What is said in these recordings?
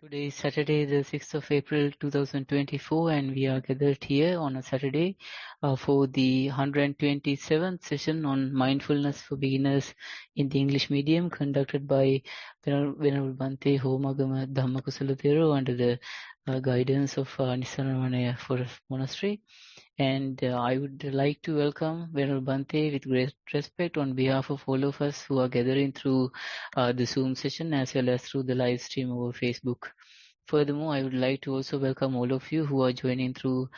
Today is Saturday, the 6th of April 2024, and we are gathered here on a Saturday for the 127th session on mindfulness for beginners in the English medium, conducted by Venerable Bhante Homagama Dhamma Kusala Thero under the guidance of Nissarana Vanaya Forest Monastery. And I would like to welcome Venerable Bhante with great respect on behalf of all of us who are gathering through the Zoom session as well as through the live stream over Facebook. Furthermore, I would like to also welcome all of you who are joining through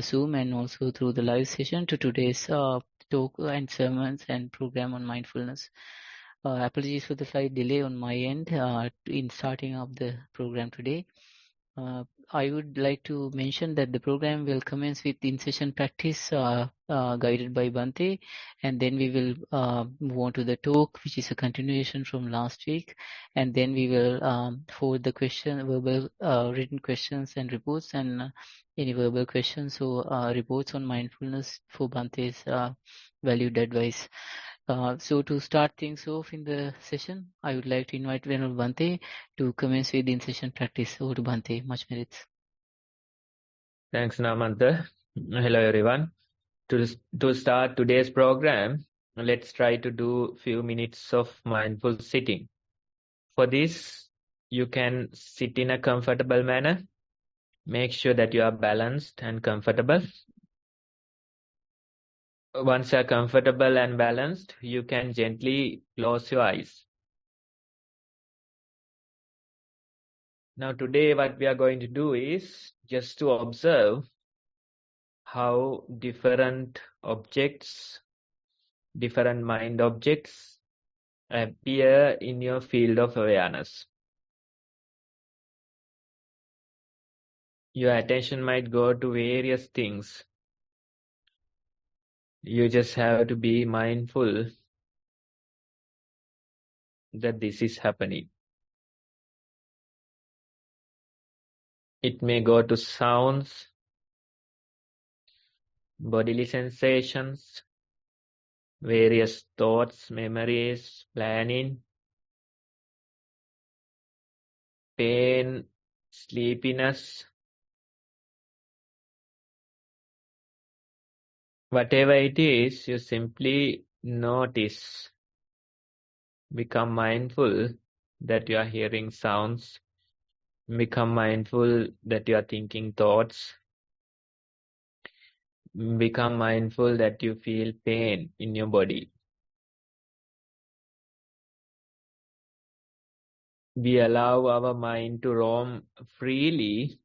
Zoom and also through the live session to today's talk and sermons and program on mindfulness. Apologies for the slight delay on my end in starting up the program today. I would like to mention that the program will commence with in-session practice guided by Bhante, and then we will move on to the talk, which is a continuation from last week, and then we will forward the verbal written questions and reports, and any verbal questions or reports on mindfulness for Bhante's valued advice. So to start things off in the session, I would like to invite Venerable Bhante to commence with the in-session practice. Over to Bhante. Much merits. Thanks, Namanta. Hello, everyone. To start today's program, let's try to do a few minutes of mindful sitting. For this, you can sit in a comfortable manner. Make sure that you are balanced and comfortable. Once you are comfortable and balanced, you can gently close your eyes. Now today what we are going to do is just to observe how different objects, different mind objects appear in your field of awareness. Your attention might go to various things. You just have to be mindful that this is happening. It may go to sounds, bodily sensations, various thoughts, memories, planning, pain, sleepiness. Whatever it is, you simply notice. Become mindful that you are hearing sounds. Become mindful that you are thinking thoughts. Become mindful that you feel pain in your body. We allow our mind to roam freely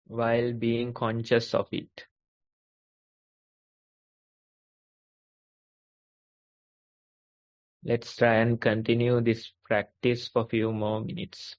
while being conscious of it. Let's try and continue this practice for a few more minutes.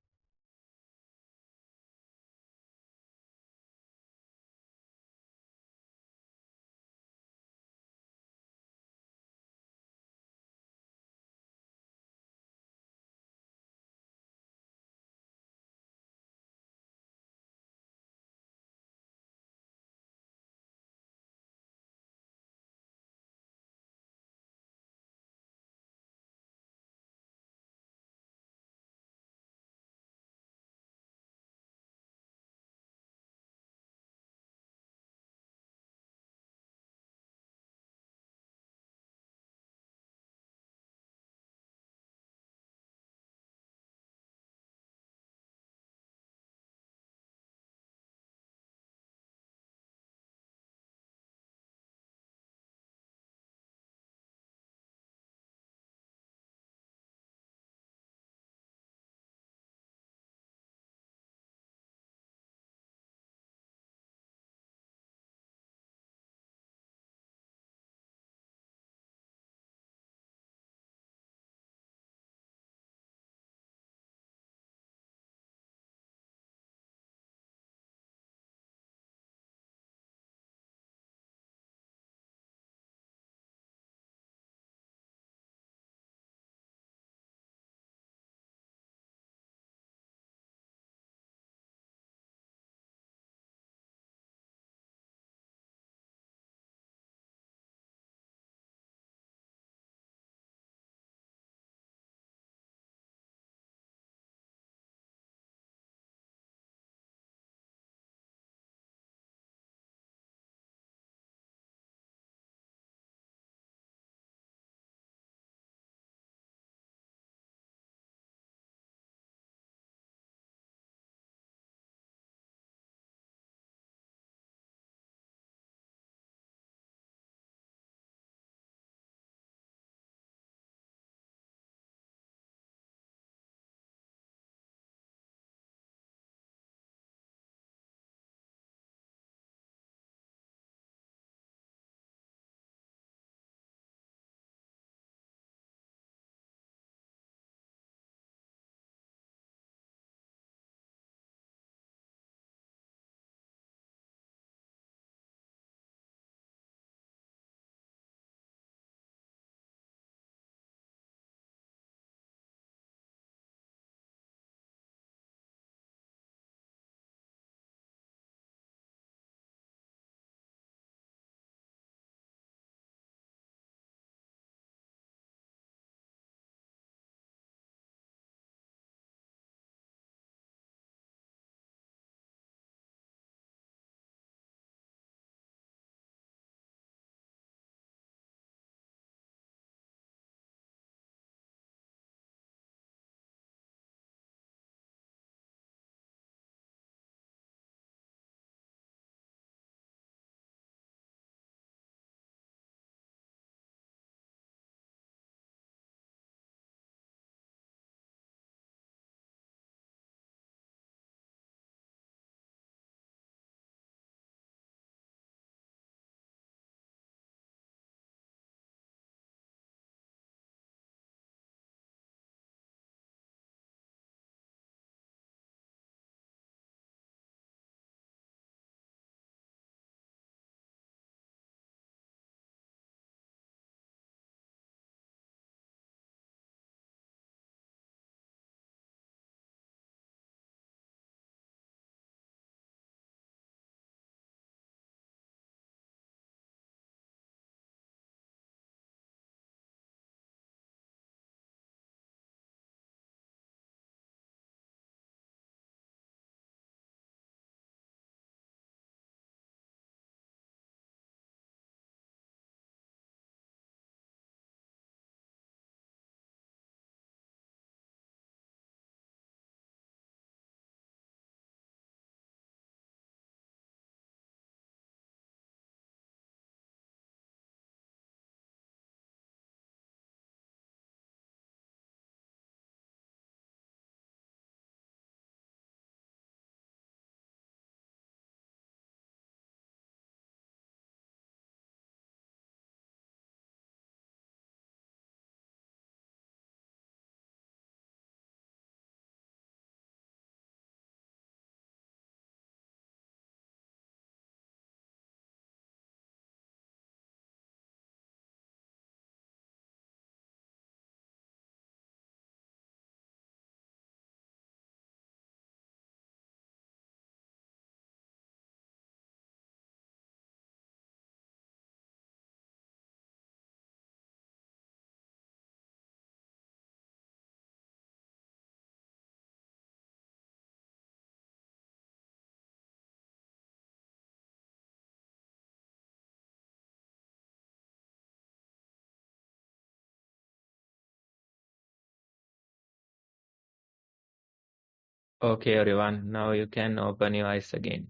Okay, everyone. Now you can open your eyes again.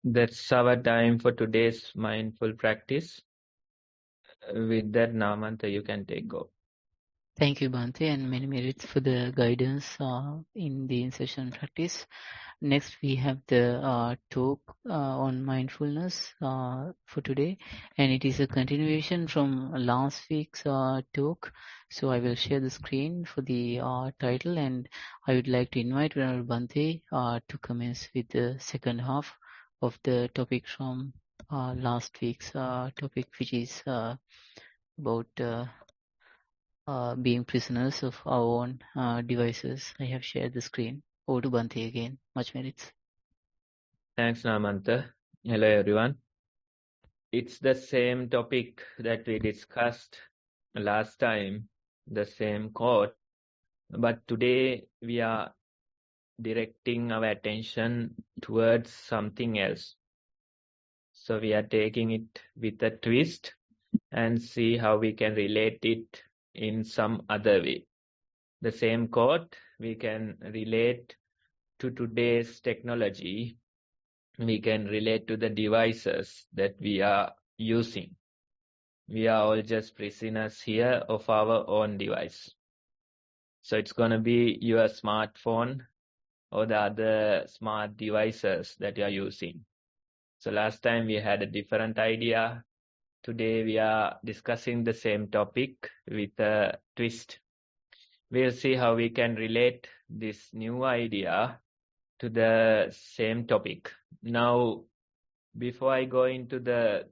That's our time for today's mindful practice. With that, Namanta, you can take go. Thank you, Bhante, and many merits for the guidance in the in-session practice. Next, we have the talk on mindfulness for today, and it is a continuation from last week's talk. So I will share the screen for the title, and I would like to invite Venerable Bhante to commence with the second half of the topic from last week's topic, which is about being prisoners of our own devices. I have shared the screen. Over to Bhante again. Much merits. Thanks, Namanta. Hello, everyone. It's the same topic that we discussed last time, the same quote, but today we are directing our attention towards something else. So we are taking it with a twist and see how we can relate it in some other way. The same quote we can relate to today's technology. We can relate to the devices that we are using. We are all just prisoners here of our own device. So it's going to be your smartphone or the other smart devices that you are using. So last time we had a different idea. Today we are discussing the same topic with a twist. We'll see how we can relate this new idea to the same topic. Now, before I go into the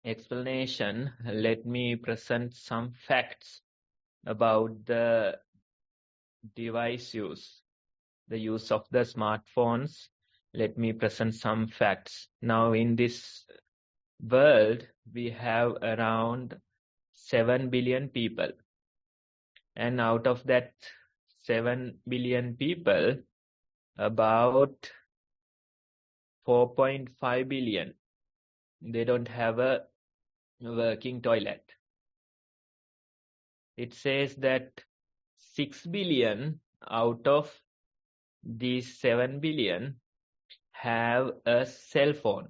explanation, let me present some facts about the device use, the use of the smartphones. Let me present some facts. Now, in this world, we have around 7 billion people. And out of that 7 billion people, about 4.5 billion, they don't have a working toilet. It says that 6 billion out of these 7 billion have a cell phone.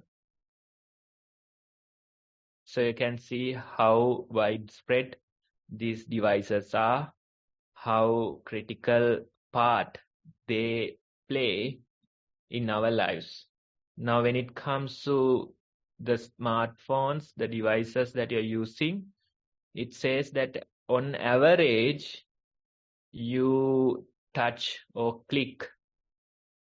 So you can see how widespread these devices are, how critical part they play in our lives. Now, when it comes to the smartphones, the devices that you're using, it says that on average, you touch or click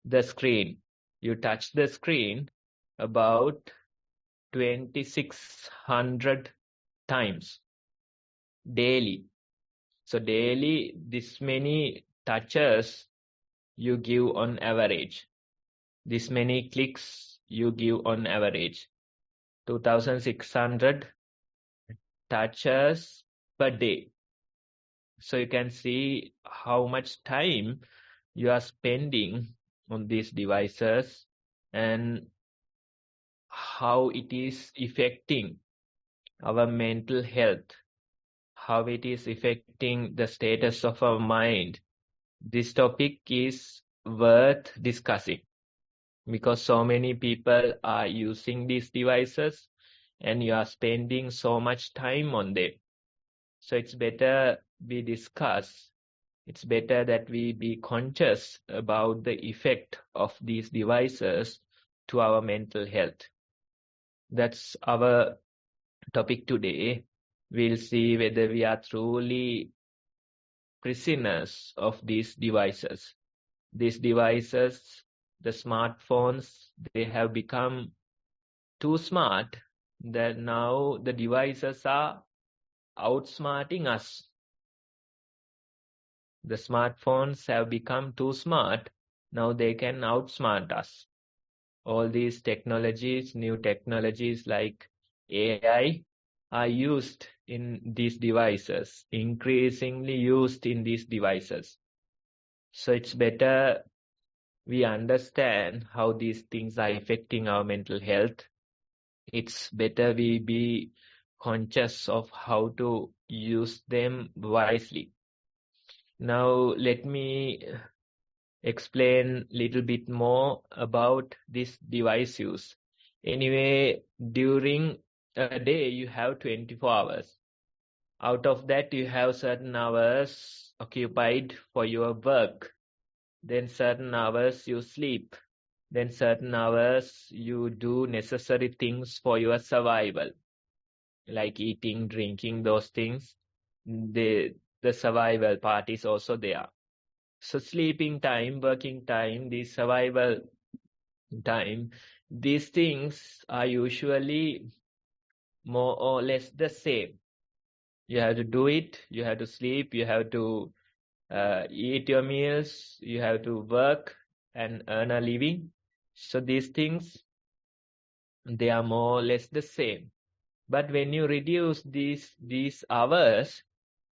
the screen. You touch the screen about 2,600 times daily. So daily, this many touches you give on average. This many clicks you give on average. 2,600 touches per day. So you can see how much time you are spending on these devices and how it is affecting our mental health, how it is affecting the status of our mind. This topic is worth discussing because so many people are using these devices and you are spending so much time on them. So it's better we discuss. It's better that we be conscious about the effect of these devices to our mental health. That's our topic today. We'll see whether we are truly prisoners of these devices. These devices, the smartphones, they have become too smart that now the devices are outsmarting us. The smartphones have become too smart. Now they can outsmart us. All these technologies, new technologies like AI are used in these devices, increasingly used in these devices. So it's better we understand how these things are affecting our mental health. It's better we be conscious of how to use them wisely. Now let me explain little bit more about this device use. Anyway, during a day you have 24 hours. Out of that you have certain hours occupied for your work. Then certain hours you sleep. Then certain hours you do necessary things for your survival, like eating, drinking, those things. The survival part is also there. So sleeping time, working time, the survival time, these things are usually more or less the same. You have to do it, you have to sleep, you have to eat your meals, you have to work and earn a living. So these things, they are more or less the same. But when you reduce these hours,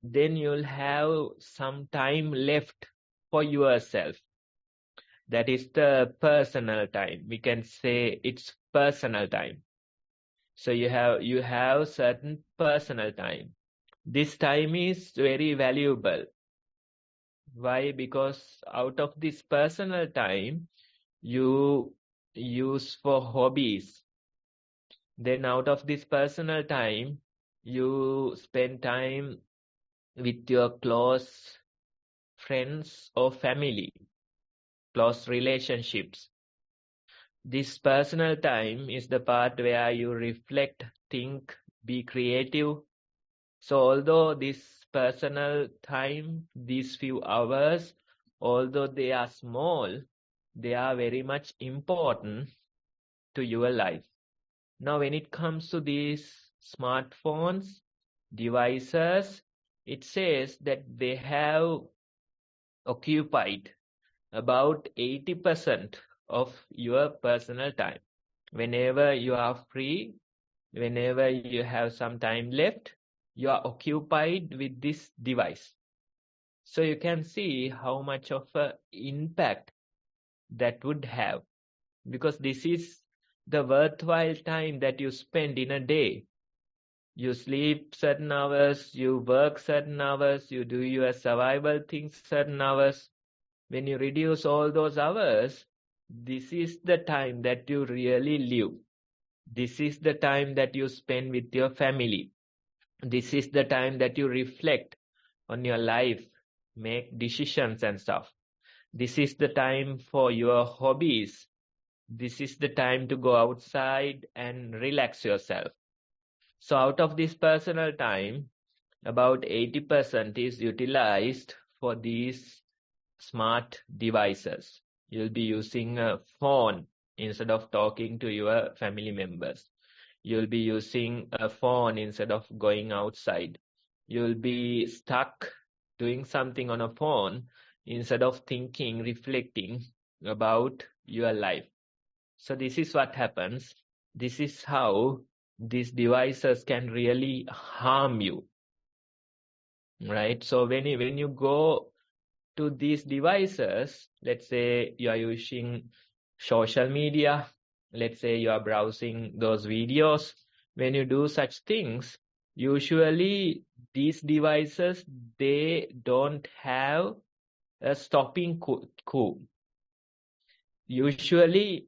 then you'll have some time left for yourself. That is the personal time. We can say it's personal time. So you have certain personal time. This time is very valuable. Why? Because out of this personal time, you use for hobbies. Then out of this personal time, you spend time with your close friends or family, close relationships. This personal time is the part where you reflect, think, be creative. So although this personal time, these few hours, although they are small, they are very much important to your life. Now, when it comes to these smartphones, devices, it says that they have occupied about 80% of your personal time. Whenever you are free, whenever you have some time left, you are occupied with this device. So you can see how much of an impact that would have, because this is the worthwhile time that you spend in a day. You sleep certain hours, you work certain hours, you do your survival things certain hours. When you reduce all those hours, this is the time that you really live. This is the time that you spend with your family. This is the time that you reflect on your life, make decisions and stuff. This is the time for your hobbies. This is the time to go outside and relax yourself. So out of this personal time, about 80% is utilized for these smart devices. You'll be using a phone instead of talking to your family members. You'll be using a phone instead of going outside. You'll be stuck doing something on a phone instead of thinking, reflecting about your life. So this is what happens. This is how these devices can really harm you, right? So when you go to these devices, let's say you are using social media, let's say you are browsing those videos. When you do such things, usually these devices, they don't have a stopping coup. Usually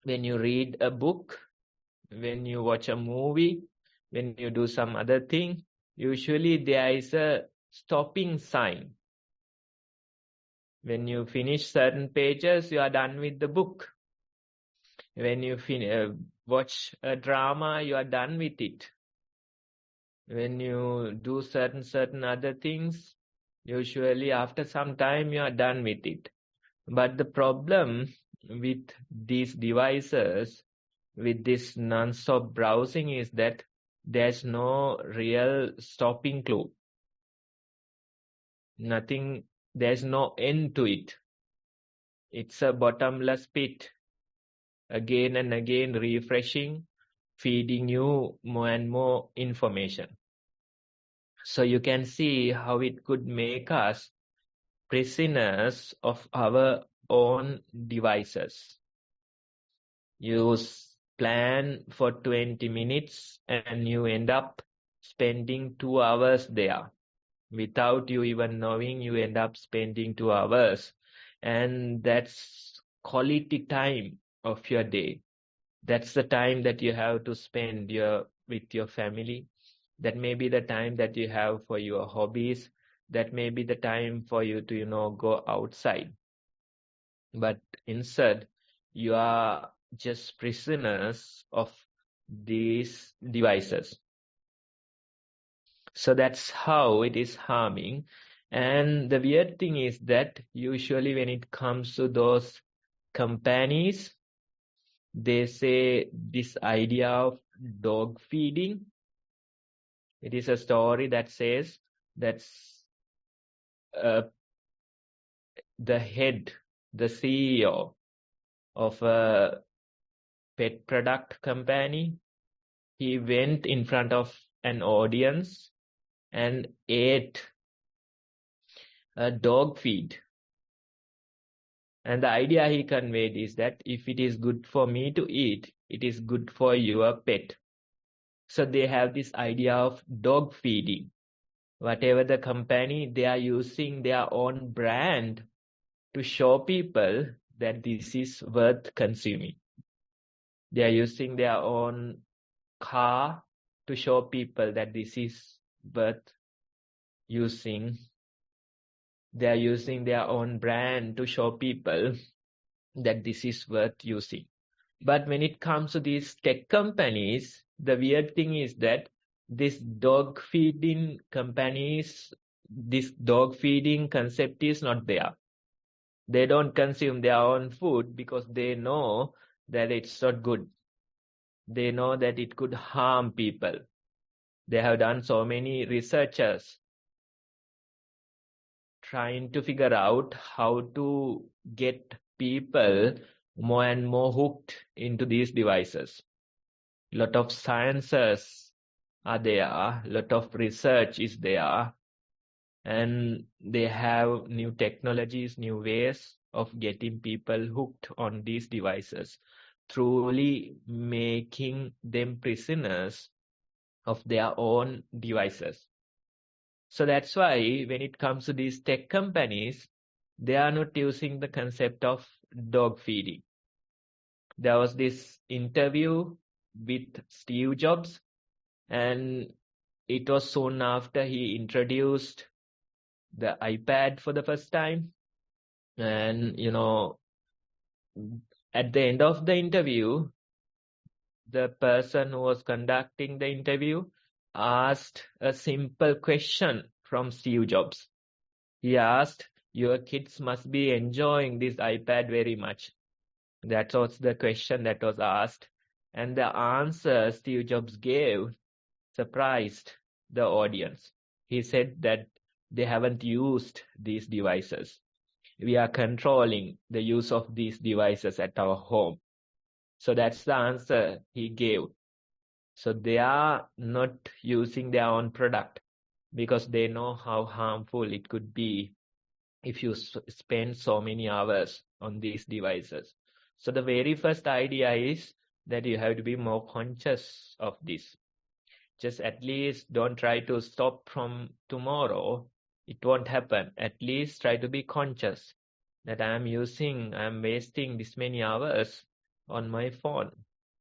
when you read a book, when you watch a movie, when you do some other thing, usually there is a stopping sign. When you finish certain pages, you are done with the book. When you watch a drama, you are done with it. When you do certain other things, usually after some time, you are done with it. But the problem with these devices, with this non-stop browsing, is that there's no real stopping clue. Nothing, there's no end to it. It's a bottomless pit. Again and again refreshing, feeding you more and more information. So you can see how it could make us prisoners of our own devices. You plan for 20 minutes and you end up spending 2 hours there. Without you even knowing, you end up spending 2 hours. And that's quality time of your day. That's the time that you have to spend with your family. That may be the time that you have for your hobbies. That may be the time for you to, go outside. But instead, you are just prisoners of these devices. So that's how it is harming. And the weird thing is that usually when it comes to those companies, they say this idea of dog feeding. It is a story that says that's the head, the CEO of a pet product company. He went in front of an audience and ate a dog feed. And the idea he conveyed is that if it is good for me to eat, it is good for your pet. So they have this idea of dog feeding. Whatever the company, they are using their own brand to show people that this is worth consuming. They are using their own car to show people that this is worth using. They are using their own brand to show people that this is worth using. But when it comes to these tech companies, the weird thing is that this dog feeding companies, this dog feeding concept is not there. They don't consume their own food because they know that it's not good. They know that it could harm people. They have done so many researchers trying to figure out how to get people more and more hooked into these devices. Lot of sciences are there, lot of research is there, and they have new technologies, new ways of getting people hooked on these devices, truly making them prisoners of their own devices. So that's why when it comes to these tech companies, they are not using the concept of dog feeding. There was this interview with Steve Jobs, and it was soon after he introduced the iPad for the first time. And, at the end of the interview, the person who was conducting the interview asked a simple question from Steve Jobs. He asked, your kids must be enjoying this iPad very much. That was the question that was asked. And the answer Steve Jobs gave surprised the audience. He said that they haven't used these devices. We are controlling the use of these devices at our home. So that's the answer he gave. So they are not using their own product because they know how harmful it could be if you spend so many hours on these devices. So the very first idea is that you have to be more conscious of this. Just at least don't try to stop from tomorrow. It won't happen. At least try to be conscious that I'm wasting this many hours on my phone.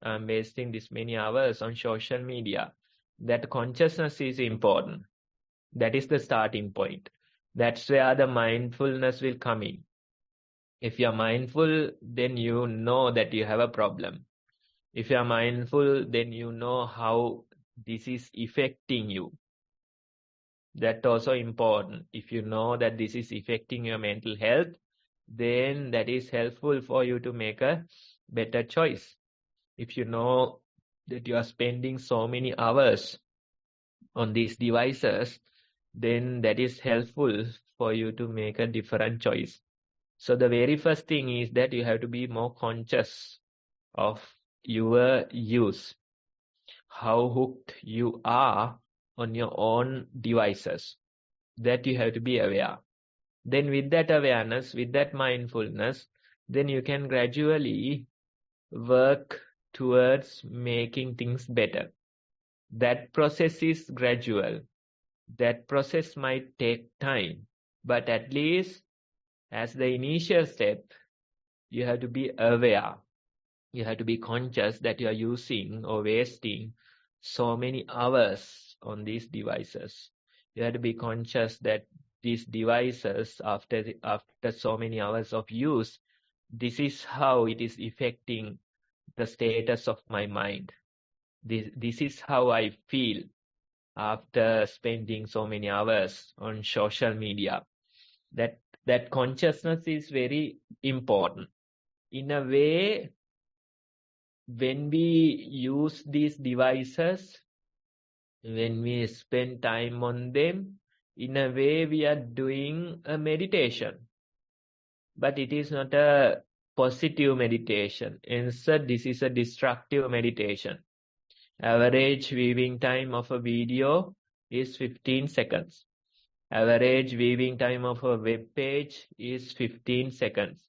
I'm wasting this many hours on social media. That consciousness is important. That is the starting point. That's where the mindfulness will come in. If you're mindful, then you know that you have a problem. If you're mindful, then you know how this is affecting you. That's also important. If you know that this is affecting your mental health, then that is helpful for you to make a better choice. If you know that you are spending so many hours on these devices, then that is helpful for you to make a different choice. So the very first thing is that you have to be more conscious of your use, how hooked you are on your own devices. That you have to be aware. Then with that awareness, with that mindfulness, then you can gradually work towards making things better. That process is gradual. That process might take time, but at least as the initial step, you have to be aware. You have to be conscious that you are using or wasting so many hours on these devices. You have to be conscious that these devices, after so many hours of use, this is how it is affecting the status of my mind. This is how I feel after spending so many hours on social media. That consciousness is very important. In a way, when we use these devices, when we spend time on them, in a way we are doing a meditation. But it is not a positive meditation. Instead, this is a destructive meditation. Average viewing time of a video is 15 seconds. Average viewing time of a web page is 15 seconds.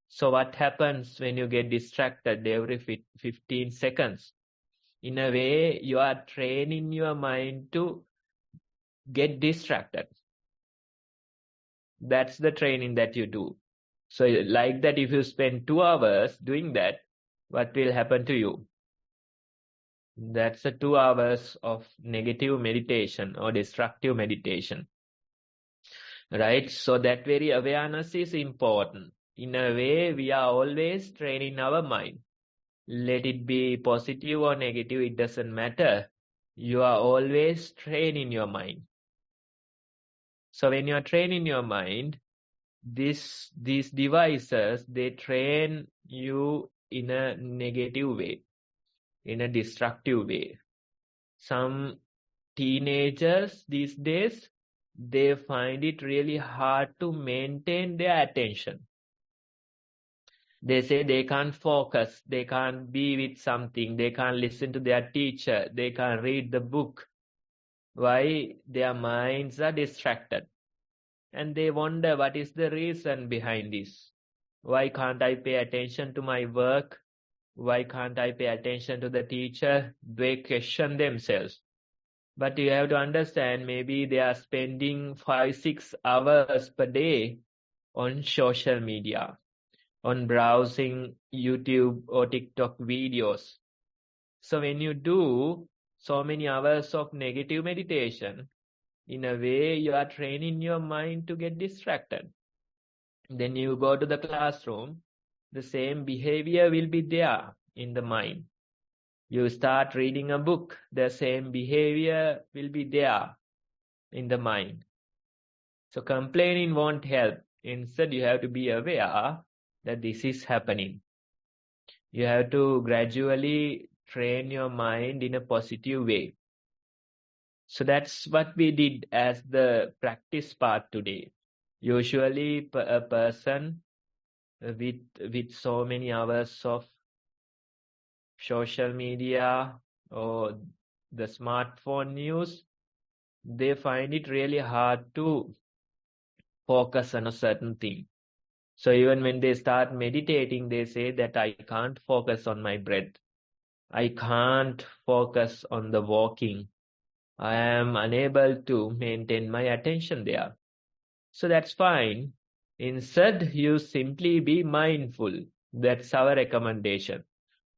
So what happens when you get distracted every 15 seconds? In a way, you are training your mind to get distracted. That's the training that you do. So like that, if you spend 2 hours doing that, what will happen to you? That's a 2 hours of negative meditation or destructive meditation. Right? So that very awareness is important. In a way, we are always training our mind. Let it be positive or negative, it doesn't matter. You are always training your mind. So when you are training your mind, these devices, they train you in a negative way, in a destructive way. Some teenagers these days, they find it really hard to maintain their attention. They say they can't focus, they can't be with something, they can't listen to their teacher, they can't read the book. Why? Their minds are distracted. And they wonder what is the reason behind this. Why can't I pay attention to my work? Why can't I pay attention to the teacher? They question themselves. But you have to understand, maybe they are spending 5-6 hours per day on social media, on browsing YouTube or TikTok videos. So when you do so many hours of negative meditation, in a way you are training your mind to get distracted. Then you go to the classroom, the same behavior will be there in the mind. You start reading a book, the same behavior will be there in the mind. So complaining won't help. Instead, you have to be aware that this is happening. You have to gradually train your mind in a positive way. So that's what we did as the practice part today. Usually a person with so many hours of social media or the smartphone use, they find it really hard to focus on a certain thing. So even when they start meditating, they say that I can't focus on my breath. I can't focus on the walking. I am unable to maintain my attention there. So that's fine. Instead, you simply be mindful. That's our recommendation.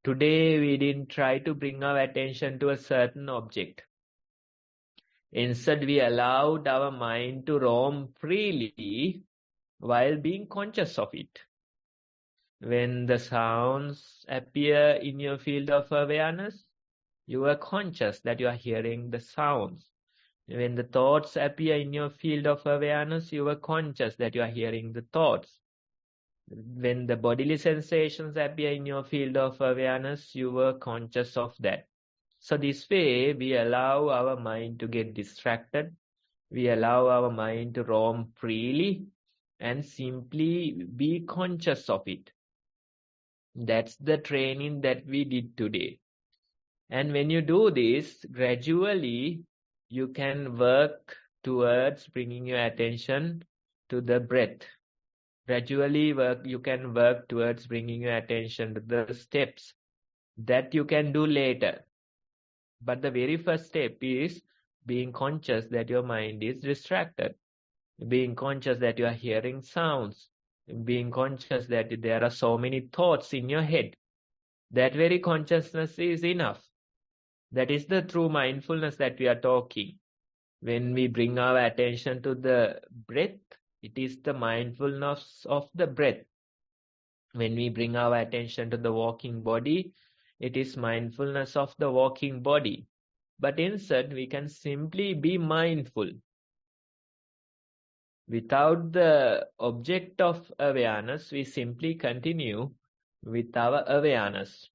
Today, we didn't try to bring our attention to a certain object. Instead, we allowed our mind to roam freely while being conscious of it. When the sounds appear in your field of awareness, you are conscious that you are hearing the sounds. When the thoughts appear in your field of awareness, you are conscious that you are hearing the thoughts. When the bodily sensations appear in your field of awareness, you are conscious of that. So this way, we allow our mind to get distracted. We allow our mind to roam freely and simply be conscious of it. That's the training that we did today. And when you do this, gradually, you can work towards bringing your attention to the breath. Gradually, you can work towards bringing your attention to the steps that you can do later. But the very first step is being conscious that your mind is distracted, being conscious that you are hearing sounds, being conscious that there are so many thoughts in your head. That very consciousness is enough. That is the true mindfulness that we are talking. When we bring our attention to the breath, it is the mindfulness of the breath. When we bring our attention to the walking body, it is mindfulness of the walking body. But instead, we can simply be mindful. Without the object of awareness, we simply continue with our awareness.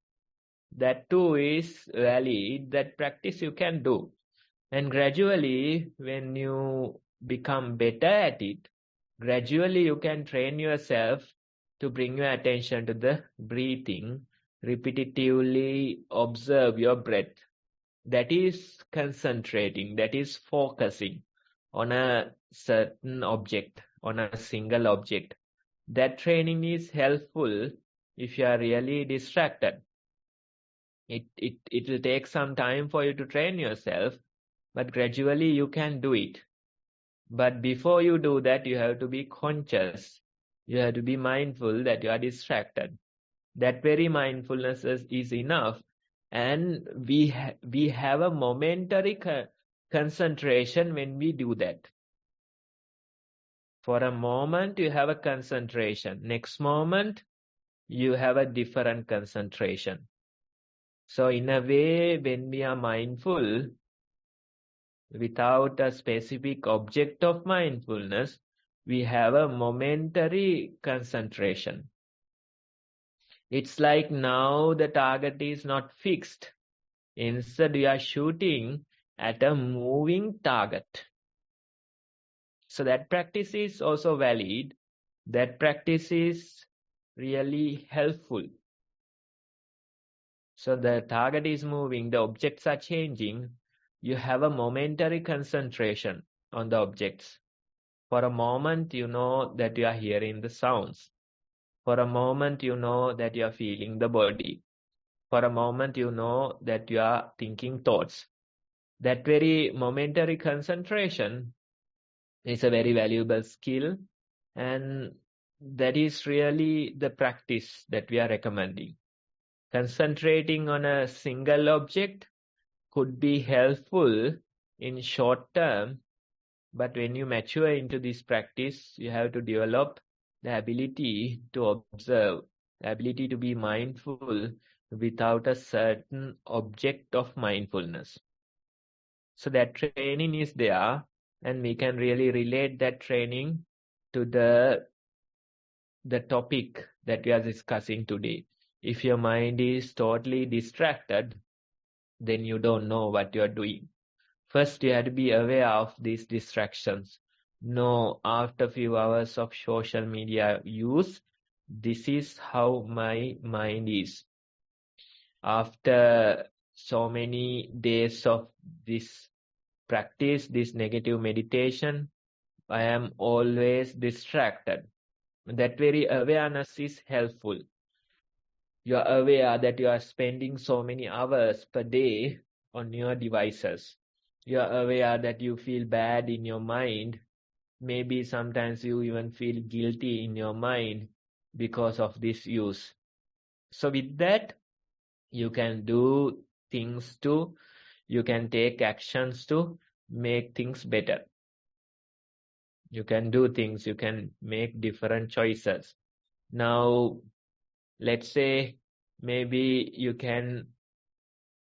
That too is valid, that practice you can do. And gradually, when you become better at it, gradually you can train yourself to bring your attention to the breathing, repetitively observe your breath. That is concentrating, that is focusing on a certain object, on a single object. That training is helpful if you are really distracted. It will take some time for you to train yourself, but gradually you can do it. But before you do that, you have to be conscious. You have to be mindful that you are distracted. That very mindfulness is enough. And we have a momentary concentration when we do that. For a moment, you have a concentration. Next moment, you have a different concentration. So in a way, when we are mindful, without a specific object of mindfulness, we have a momentary concentration. It's like now the target is not fixed. Instead, we are shooting at a moving target. So that practice is also valid. That practice is really helpful. So the target is moving, the objects are changing. You have a momentary concentration on the objects. For a moment, you know that you are hearing the sounds. For a moment, you know that you are feeling the body. For a moment, you know that you are thinking thoughts. That very momentary concentration is a very valuable skill, and that is really the practice that we are recommending. Concentrating on a single object could be helpful in short term, but when you mature into this practice, you have to develop the ability to observe, the ability to be mindful without a certain object of mindfulness. So that training is there, and we can really relate that training to the topic that we are discussing today. If your mind is totally distracted, then you don't know what you are doing. First, you have to be aware of these distractions. No, after a few hours of social media use, this is how my mind is. After so many days of this practice, this negative meditation, I am always distracted. That very awareness is helpful. You are aware that you are spending so many hours per day on your devices. You are aware that you feel bad in your mind. Maybe sometimes you even feel guilty in your mind because of this use. So with that, you can do things to, you can take actions to make things better. You can do things, you can make different choices. Now, let's say maybe you can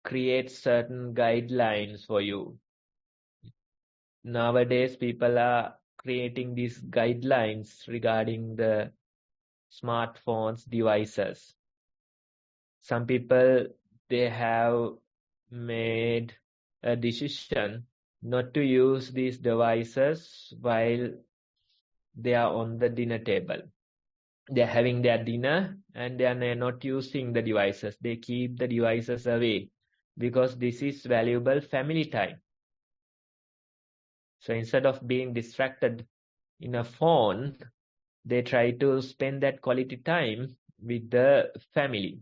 create certain guidelines for you. Nowadays, people are creating these guidelines regarding the smartphones devices. Some people, they have made a decision not to use these devices while they are on the dinner table. They're having their dinner and they are not using the devices. They keep the devices away because this is valuable family time. So instead of being distracted in a phone, they try to spend that quality time with the family.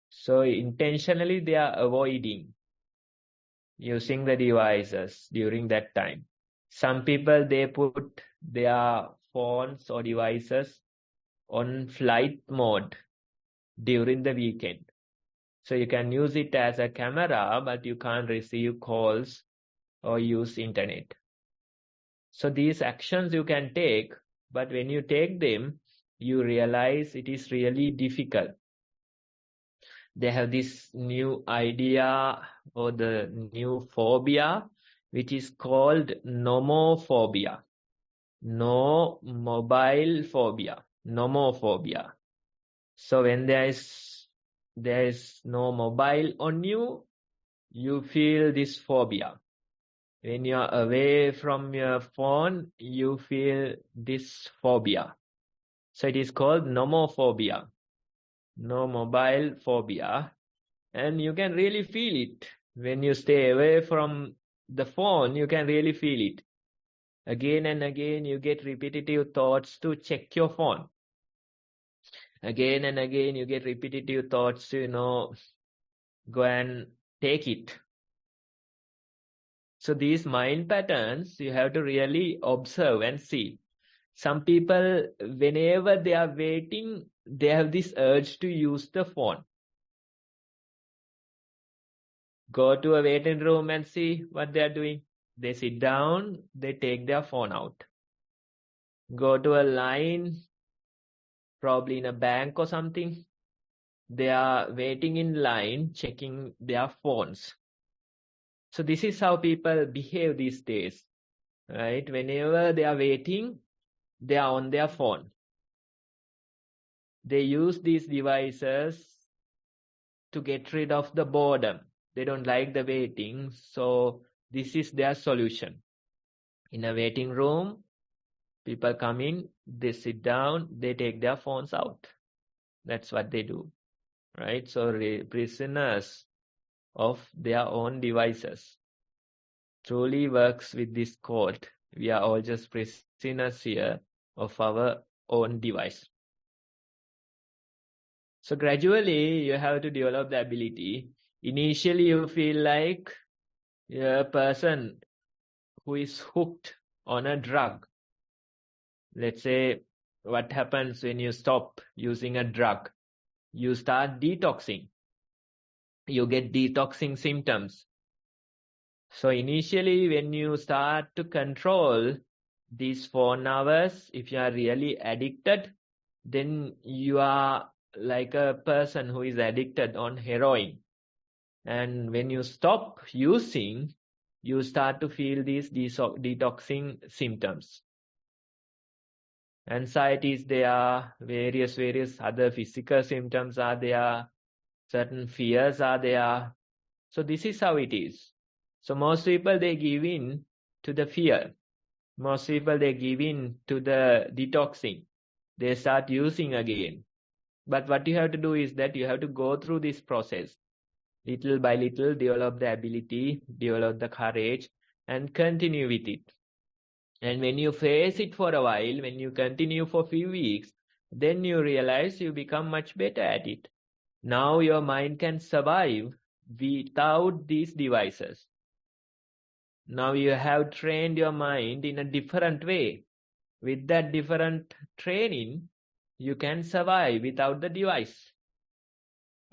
So intentionally they are avoiding using the devices during that time. Some people, they put their phones or devices on flight mode during the weekend. So you can use it as a camera, but you can't receive calls or use internet. So these actions you can take, but when you take them, you realize it is really difficult. They have this new idea or the new phobia, which is called nomophobia. No mobile phobia, nomophobia. So when there is no mobile on you, you feel this phobia. When you are away from your phone, you feel this phobia. So it is called nomophobia, no mobile phobia. And you can really feel it. When you stay away from the phone, you can really feel it. Again and again, you get repetitive thoughts to check your phone. Again and again, you get repetitive thoughts to, go and take it. So these mind patterns, you have to really observe and see. Some people, whenever they are waiting, they have this urge to use the phone. Go to a waiting room and see what they are doing. They sit down, they take their phone out. Go to a line, probably in a bank or something. They are waiting in line, checking their phones. So this is how people behave these days, right? Whenever they are waiting, they are on their phone. They use these devices to get rid of the boredom. They don't like the waiting, so this is their solution. In a waiting room, people come in, they sit down, they take their phones out. That's what they do, right? So prisoners of their own devices. Truly works with this quote. We are all just prisoners here of our own device. So gradually, you have to develop the ability. Initially, you feel like you're a person who is hooked on a drug. Let's say, what happens when you stop using a drug? You start detoxing. You get detoxing symptoms. So initially, when you start to control these 4 hours, if you are really addicted, then you are like a person who is addicted on heroin. And when you stop using, you start to feel these detoxing symptoms. Anxiety is there, various other physical symptoms are there, certain fears are there. So this is how it is. So most people, they give in to the fear. Most people, they give in to the detoxing. They start using again. But what you have to do is that you have to go through this process. Little by little, develop the ability, develop the courage, and continue with it. And when you face it for a while, when you continue for a few weeks, then you realize you become much better at it. Now your mind can survive without these devices. Now you have trained your mind in a different way. With that different training, you can survive without the device.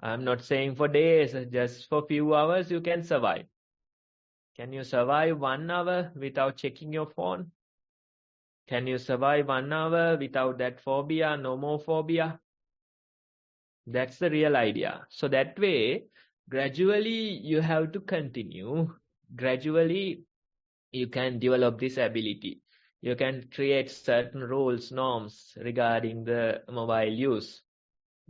I'm not saying for days, just for few hours you can survive. Can you survive 1 hour without checking your phone? Can you survive 1 hour without that phobia, nomophobia? That's the real idea. So that way, gradually you have to continue. Gradually, you can develop this ability. You can create certain rules, norms regarding the mobile use.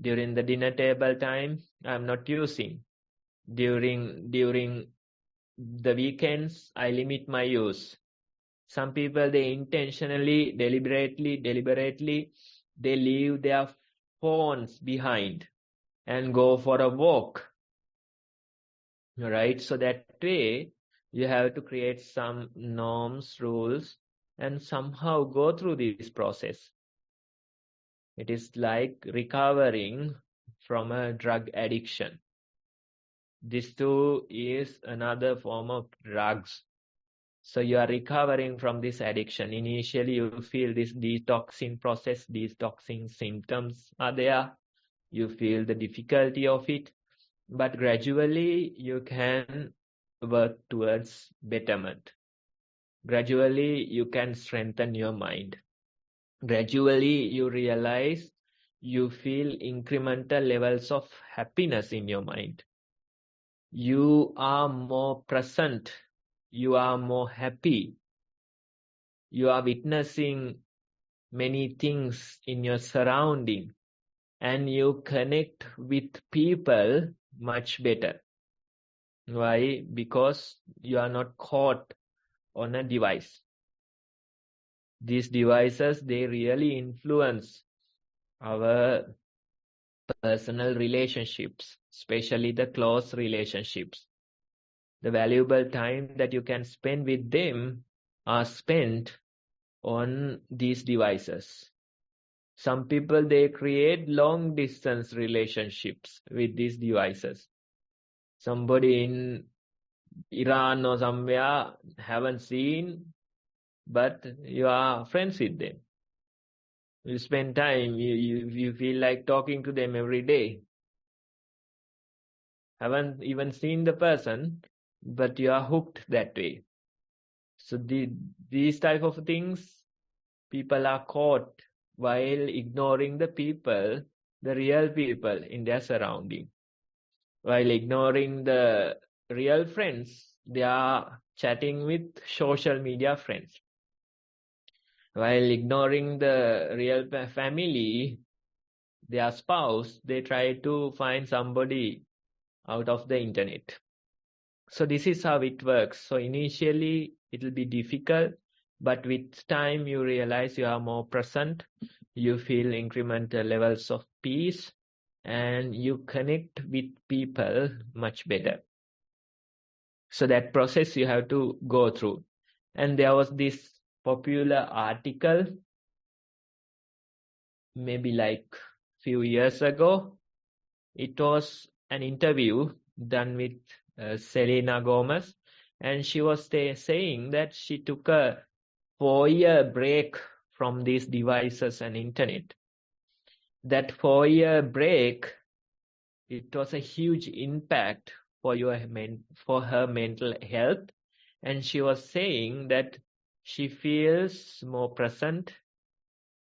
During the dinner table time, I'm not using. During the weekends, I limit my use. Some people, they intentionally, deliberately, they leave their phones behind and go for a walk. Right? So that way, you have to create some norms, rules, and somehow go through this process. It is like recovering from a drug addiction. This too is another form of drugs. So you are recovering from this addiction. Initially, you feel this detoxing process, detoxing symptoms are there. You feel the difficulty of it, but gradually you can work towards betterment. Gradually, you can strengthen your mind. Gradually, you realize you feel incremental levels of happiness in your mind. You are more present. You are more happy. You are witnessing many things in your surrounding, and you connect with people much better. Why? Because you are not caught on a device. These devices, they really influence our personal relationships, especially the close relationships. The valuable time that you can spend with them are spent on these devices. Some people, they create long distance relationships with these devices. Somebody in Iran or somewhere haven't seen, but you are friends with them. You spend time, you feel like talking to them every day. Haven't even seen the person, but you are hooked that way. So these type of things, people are caught while ignoring the people, the real people in their surrounding. While ignoring the real friends, they are chatting with social media friends. While ignoring the real family, their spouse, they try to find somebody out of the internet. So this is how it works. So initially it will be difficult, but with time you realize you are more present, you feel incremental levels of peace, and you connect with people much better. So that process you have to go through. And there was this popular article, maybe like few years ago. It was an interview done with Selena Gomez, and she was saying that she took a 4-year break from these devices and internet. That 4-year break, it was a huge impact for her mental health, and she was saying that she feels more present,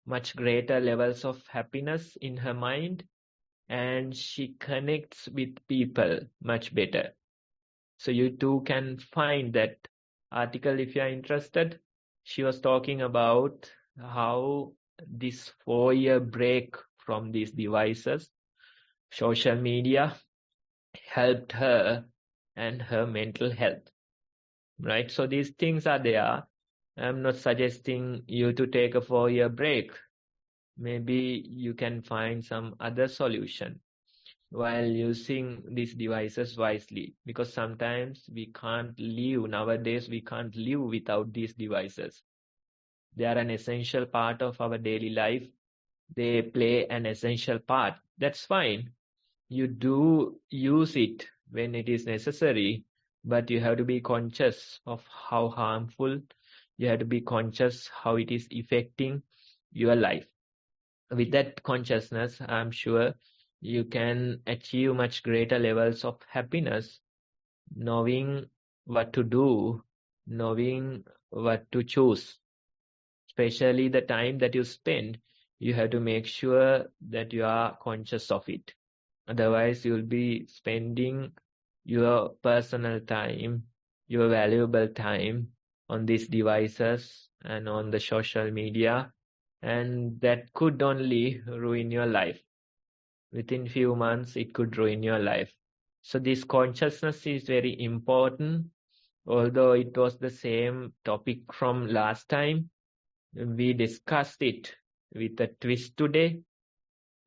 much greater levels of happiness in her mind, and she connects with people much better. So you too can find that article if you are interested. She was talking about how this 4-year break from these devices, social media, helped her and her mental health, right? So these things are there. I'm not suggesting you to take a 4-year break. Maybe you can find some other solution while using these devices wisely, because sometimes nowadays we can't live without these devices. They are an essential part of our daily life. They play an essential part. That's fine. You do use it when it is necessary, but you have to be conscious of how harmful. You have to be conscious how it is affecting your life. With that consciousness, I'm sure you can achieve much greater levels of happiness, knowing what to do, knowing what to choose. Especially the time that you spend, you have to make sure that you are conscious of it. Otherwise, you'll be spending your personal time, your valuable time on these devices and on the social media, and that could only ruin your life. Within few months, it could ruin your life. So this consciousness is very important. Although it was the same topic from last time, we discussed it with a twist today.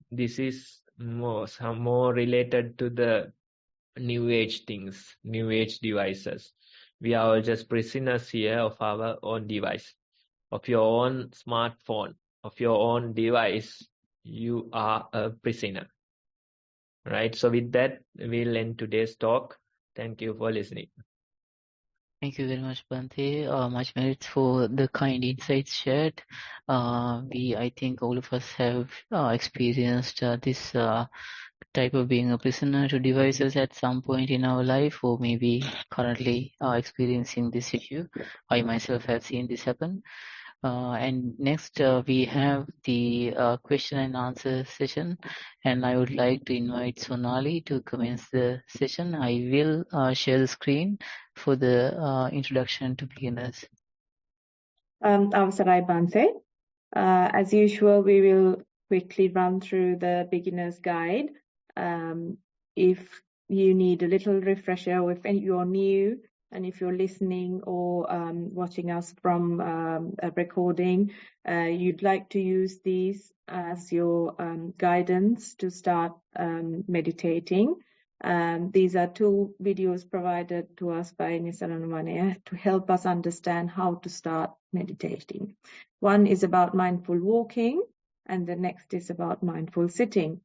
This is some more related to the new age things, new age devices. We are all just prisoners here of our own device, of your own smartphone, of your own device. You are a prisoner. Right. So with that, we'll end today's talk. Thank you for listening. Thank you very much, Bhante. Much merits for the kind insights shared. I think all of us have experienced this type of being a prisoner to devices at some point in our life, or maybe currently experiencing this issue. I myself have seen this happen. And next we have the question and answer session, and I would like to invite Sonali to commence the session. I will share the screen for the introduction to beginners. Avsarai Bhante. As usual, we will quickly run through the beginner's guide. If you need a little refresher, or if you're new, and if you're listening or watching us from a recording, you'd like to use these as your guidance to start meditating. These are 2 videos provided to us by Nissarana Vanaya to help us understand how to start meditating. One is about mindful walking, and the next is about mindful sitting.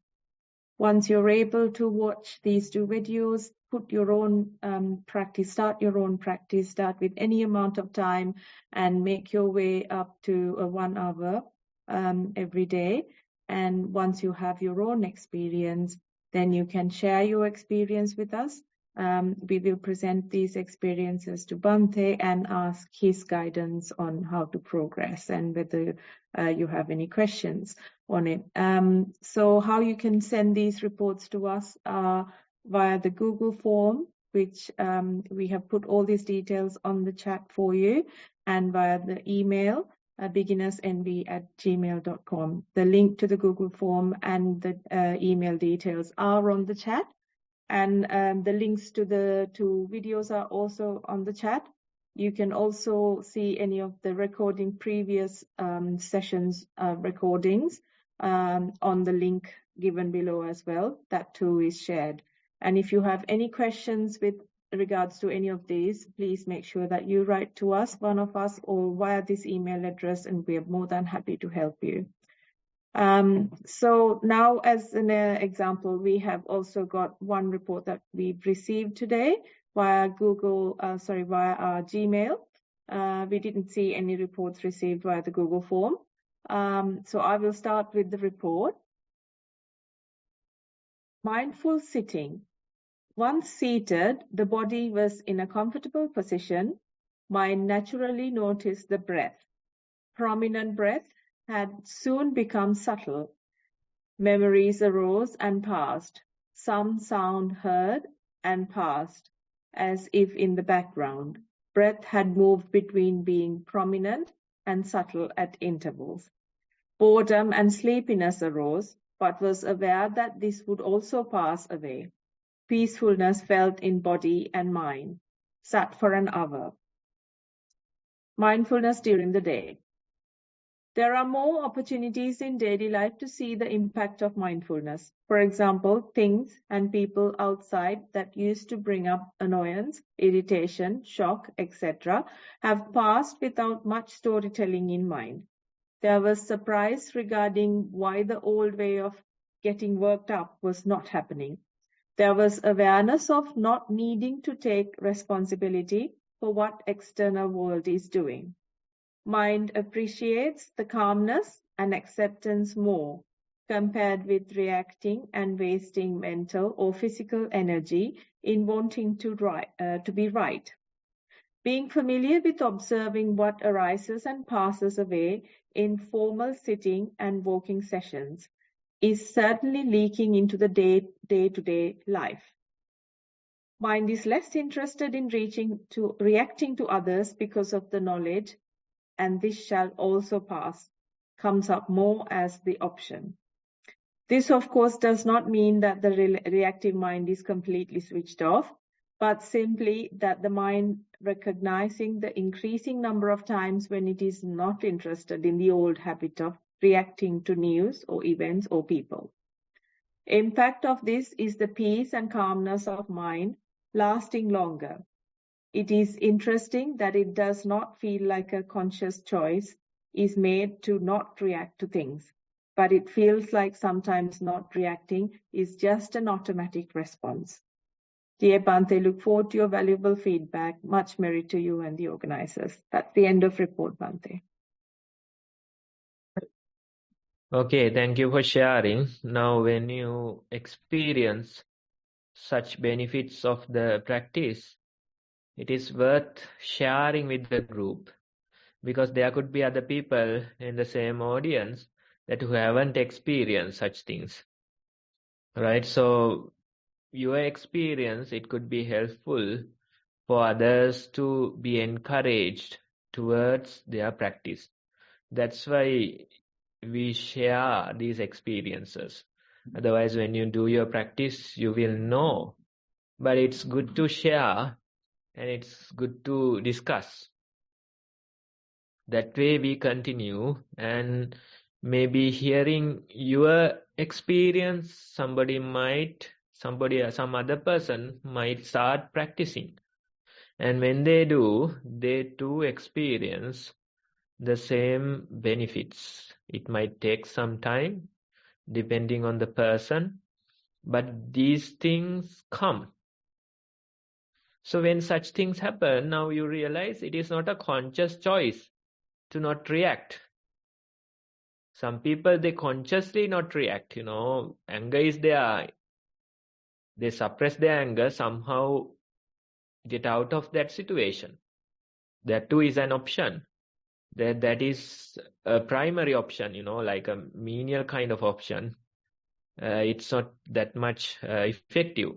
Once you're able to watch these 2 videos, put your own practice, start your own practice, start with any amount of time and make your way up to 1 hour every day. And once you have your own experience, then you can share your experience with us. We will present these experiences to Bhante and ask his guidance on how to progress and whether you have any questions on it. So how you can send these reports to us via the Google form, which we have put all these details on the chat for you, and via the email beginnersnv@gmail.com. The link to the Google form and the email details are on the chat, and the links to the 2 videos are also on the chat. You can also see any of the previous sessions recordings on the link given below as well. That too is shared. And if you have any questions with regards to any of these, please make sure that you write to us, one of us, or via this email address, and we are more than happy to help you. So now, as an example, we have also got one report that we've received today via via our Gmail. We didn't see any reports received via the Google form. So I will start with the report. Mindful sitting. Once seated, the body was in a comfortable position. Mind naturally noticed the breath. Prominent breath had soon become subtle. Memories arose and passed. Some sound heard and passed, as if in the background. Breath had moved between being prominent and subtle at intervals. Boredom and sleepiness arose, but was aware that this would also pass away. Peacefulness felt in body and mind. Sat for an hour. Mindfulness during the day. There are more opportunities in daily life to see the impact of mindfulness. For example, things and people outside that used to bring up annoyance, irritation, shock, etc., have passed without much storytelling in mind. There was surprise regarding why the old way of getting worked up was not happening. There was awareness of not needing to take responsibility for what external world is doing. Mind appreciates the calmness and acceptance more, compared with reacting and wasting mental or physical energy in wanting to be right. Being familiar with observing what arises and passes away in formal sitting and walking sessions is certainly leaking into the day-to-day life. Mind is less interested in reacting to others because of the knowledge, and this shall also pass, comes up more as the option. This, of course, does not mean that the reactive mind is completely switched off, but simply that the mind recognizing the increasing number of times when it is not interested in the old habit of reacting to news or events or people. Impact of this is the peace and calmness of mind lasting longer. It is interesting that it does not feel like a conscious choice is made to not react to things. but it feels like sometimes not reacting is just an automatic response. Dear Bhante, look forward to your valuable feedback. Much merit to you and the organizers. That's the end of report, Bhante. Okay, thank you for sharing. Now, when you experience such benefits of the practice, it is worth sharing with the group, because there could be other people in the same audience that who haven't experienced such things, right? So your experience, it could be helpful for others to be encouraged towards their practice. That's why we share these experiences. Otherwise, when you do your practice, you will know. But it's good to share and it's good to discuss. That way we continue, and maybe hearing your experience, some other person might start practicing. And when they do, they too experience the same benefits. It might take some time, depending on the person, but these things come. So when such things happen, now you realize it is not a conscious choice to not react. Some people, they consciously not react, anger is there. They suppress their anger, somehow get out of that situation. That too is an option. That is a primary option, like a menial kind of option. It's not that much effective.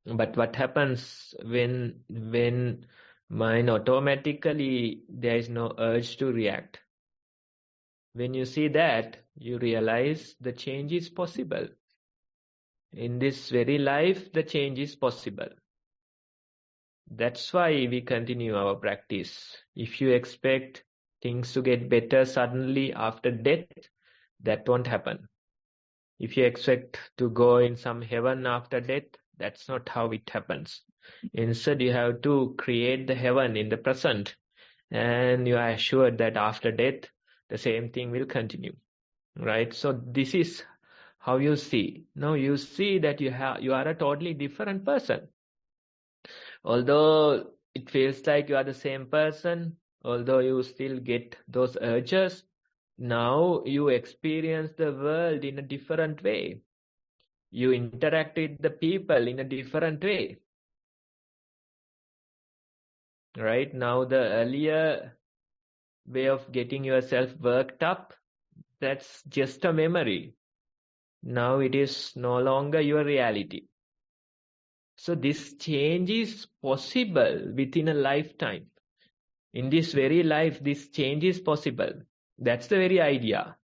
But what happens when mind automatically, there is no urge to react? When you see that, you realize the change is possible. In this very life, the change is possible. That's why we continue our practice. If you expect things to get better suddenly after death, that won't happen. If you expect to go in some heaven after death, that's not how it happens. Instead, you have to create the heaven in the present, and you are assured that after death, the same thing will continue, right? So this is how you see. Now you see that you are a totally different person. Although it feels like you are the same person, although you still get those urges, now you experience the world in a different way. You interact with the people in a different way. Right? Now the earlier way of getting yourself worked up, that's just a memory. Now it is no longer your reality. So this change is possible within a lifetime. In this very life, this change is possible. That's the very idea.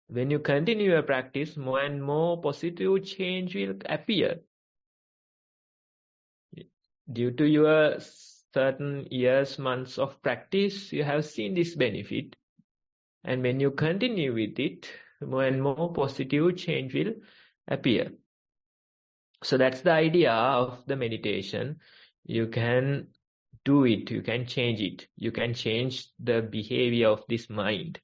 When you continue your practice, more and more positive change will appear. Due to your certain years, months of practice, you have seen this benefit. And when you continue with it, more and more positive change will appear. So that's the idea of the meditation. You can do it, you can change it. You can change the behavior of this mind.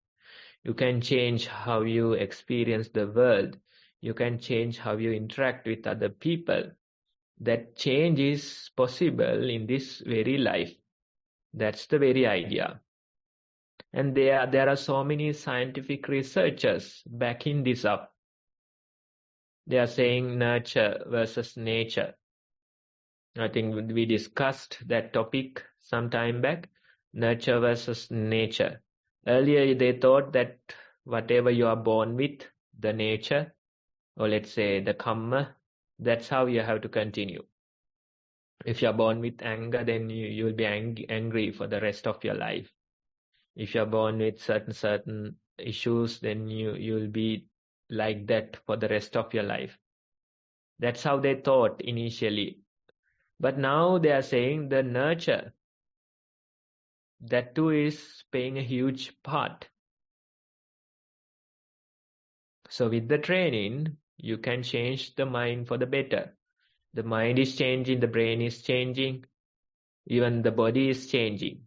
You can change how you experience the world. You can change how you interact with other people. That change is possible in this very life. That's the very idea. And there are so many scientific researchers backing this up. They are saying nurture versus nature. I think we discussed that topic some time back, nurture versus nature. Earlier, they thought that whatever you are born with, the nature, or let's say the karma, that's how you have to continue. If you are born with anger, then you will be angry for the rest of your life. If you are born with certain issues, then you will be like that for the rest of your life. That's how they thought initially. But now they are saying the nurture, that too is playing a huge part. So with the training, you can change the mind for the better. The mind is changing, the brain is changing, even the body is changing.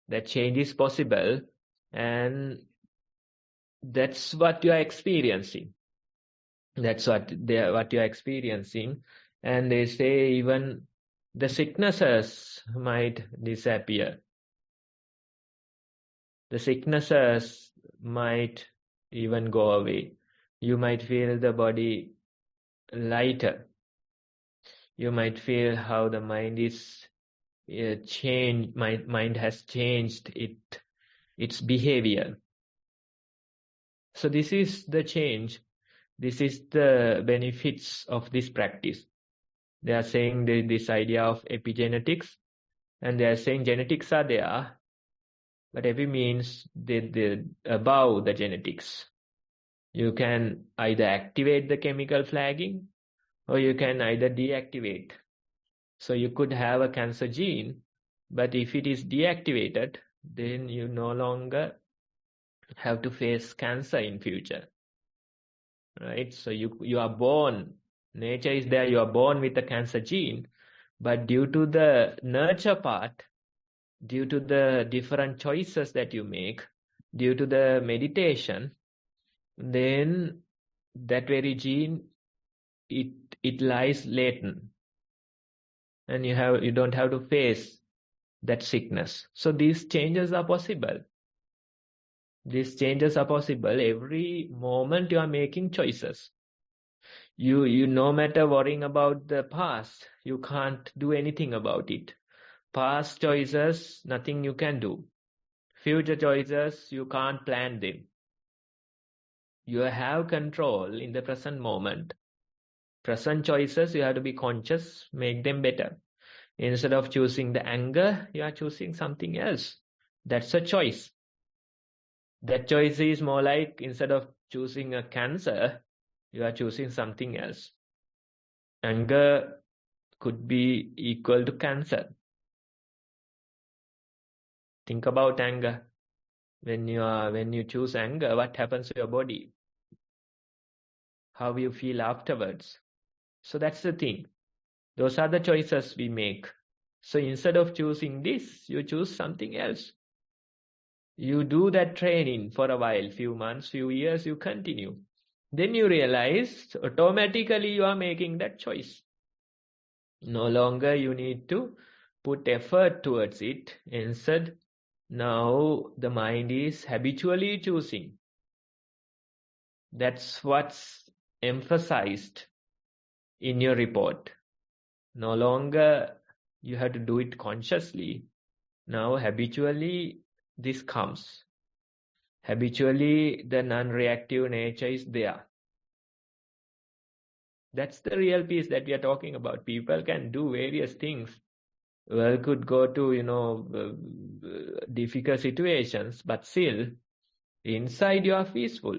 That change is possible, And that's what you are experiencing. That's what you are experiencing. And they say even the sicknesses might disappear. The sicknesses might even go away. You might feel the body lighter. You might feel how the mind is changed. Mind has changed its behavior. So this is the change. This is the benefits of this practice. They are saying this idea of epigenetics, and they are saying genetics are there, but epi means the above the genetics. You can either activate the chemical flagging, or you can either deactivate. So you could have a cancer gene, but if it is deactivated, then you no longer have to face cancer in future. Right? So you are born, nature is there, you are born with a cancer gene, but due to the nurture part, due to the different choices that you make, due to the meditation, then that very gene, it lies latent, and you don't have to face that sickness. So these changes are possible. These changes are possible. Every moment you are making choices. You no matter worrying about the past, you can't do anything about it. Past choices, nothing you can do. Future choices, you can't plan them. You have control in the present moment. Present choices, you have to be conscious, make them better. Instead of choosing the anger, you are choosing something else. That's a choice. That choice is more like, instead of choosing a cancer, you are choosing something else. Anger could be equal to cancer. Think about anger. When you choose anger, what happens to your body? How you feel afterwards? So that's the thing. Those are the choices we make. So instead of choosing this, you choose something else. You do that training for a while, few months, few years, you continue. Then you realize automatically you are making that choice. No longer you need to put effort towards it. Instead, now the mind is habitually choosing. That's what's emphasized in your report. No longer you have to do it consciously. Now habitually this comes. Habitually the non-reactive nature is there. That's the real peace that we are talking about. People can do various things. Well, could go to, difficult situations, but still, inside you are peaceful.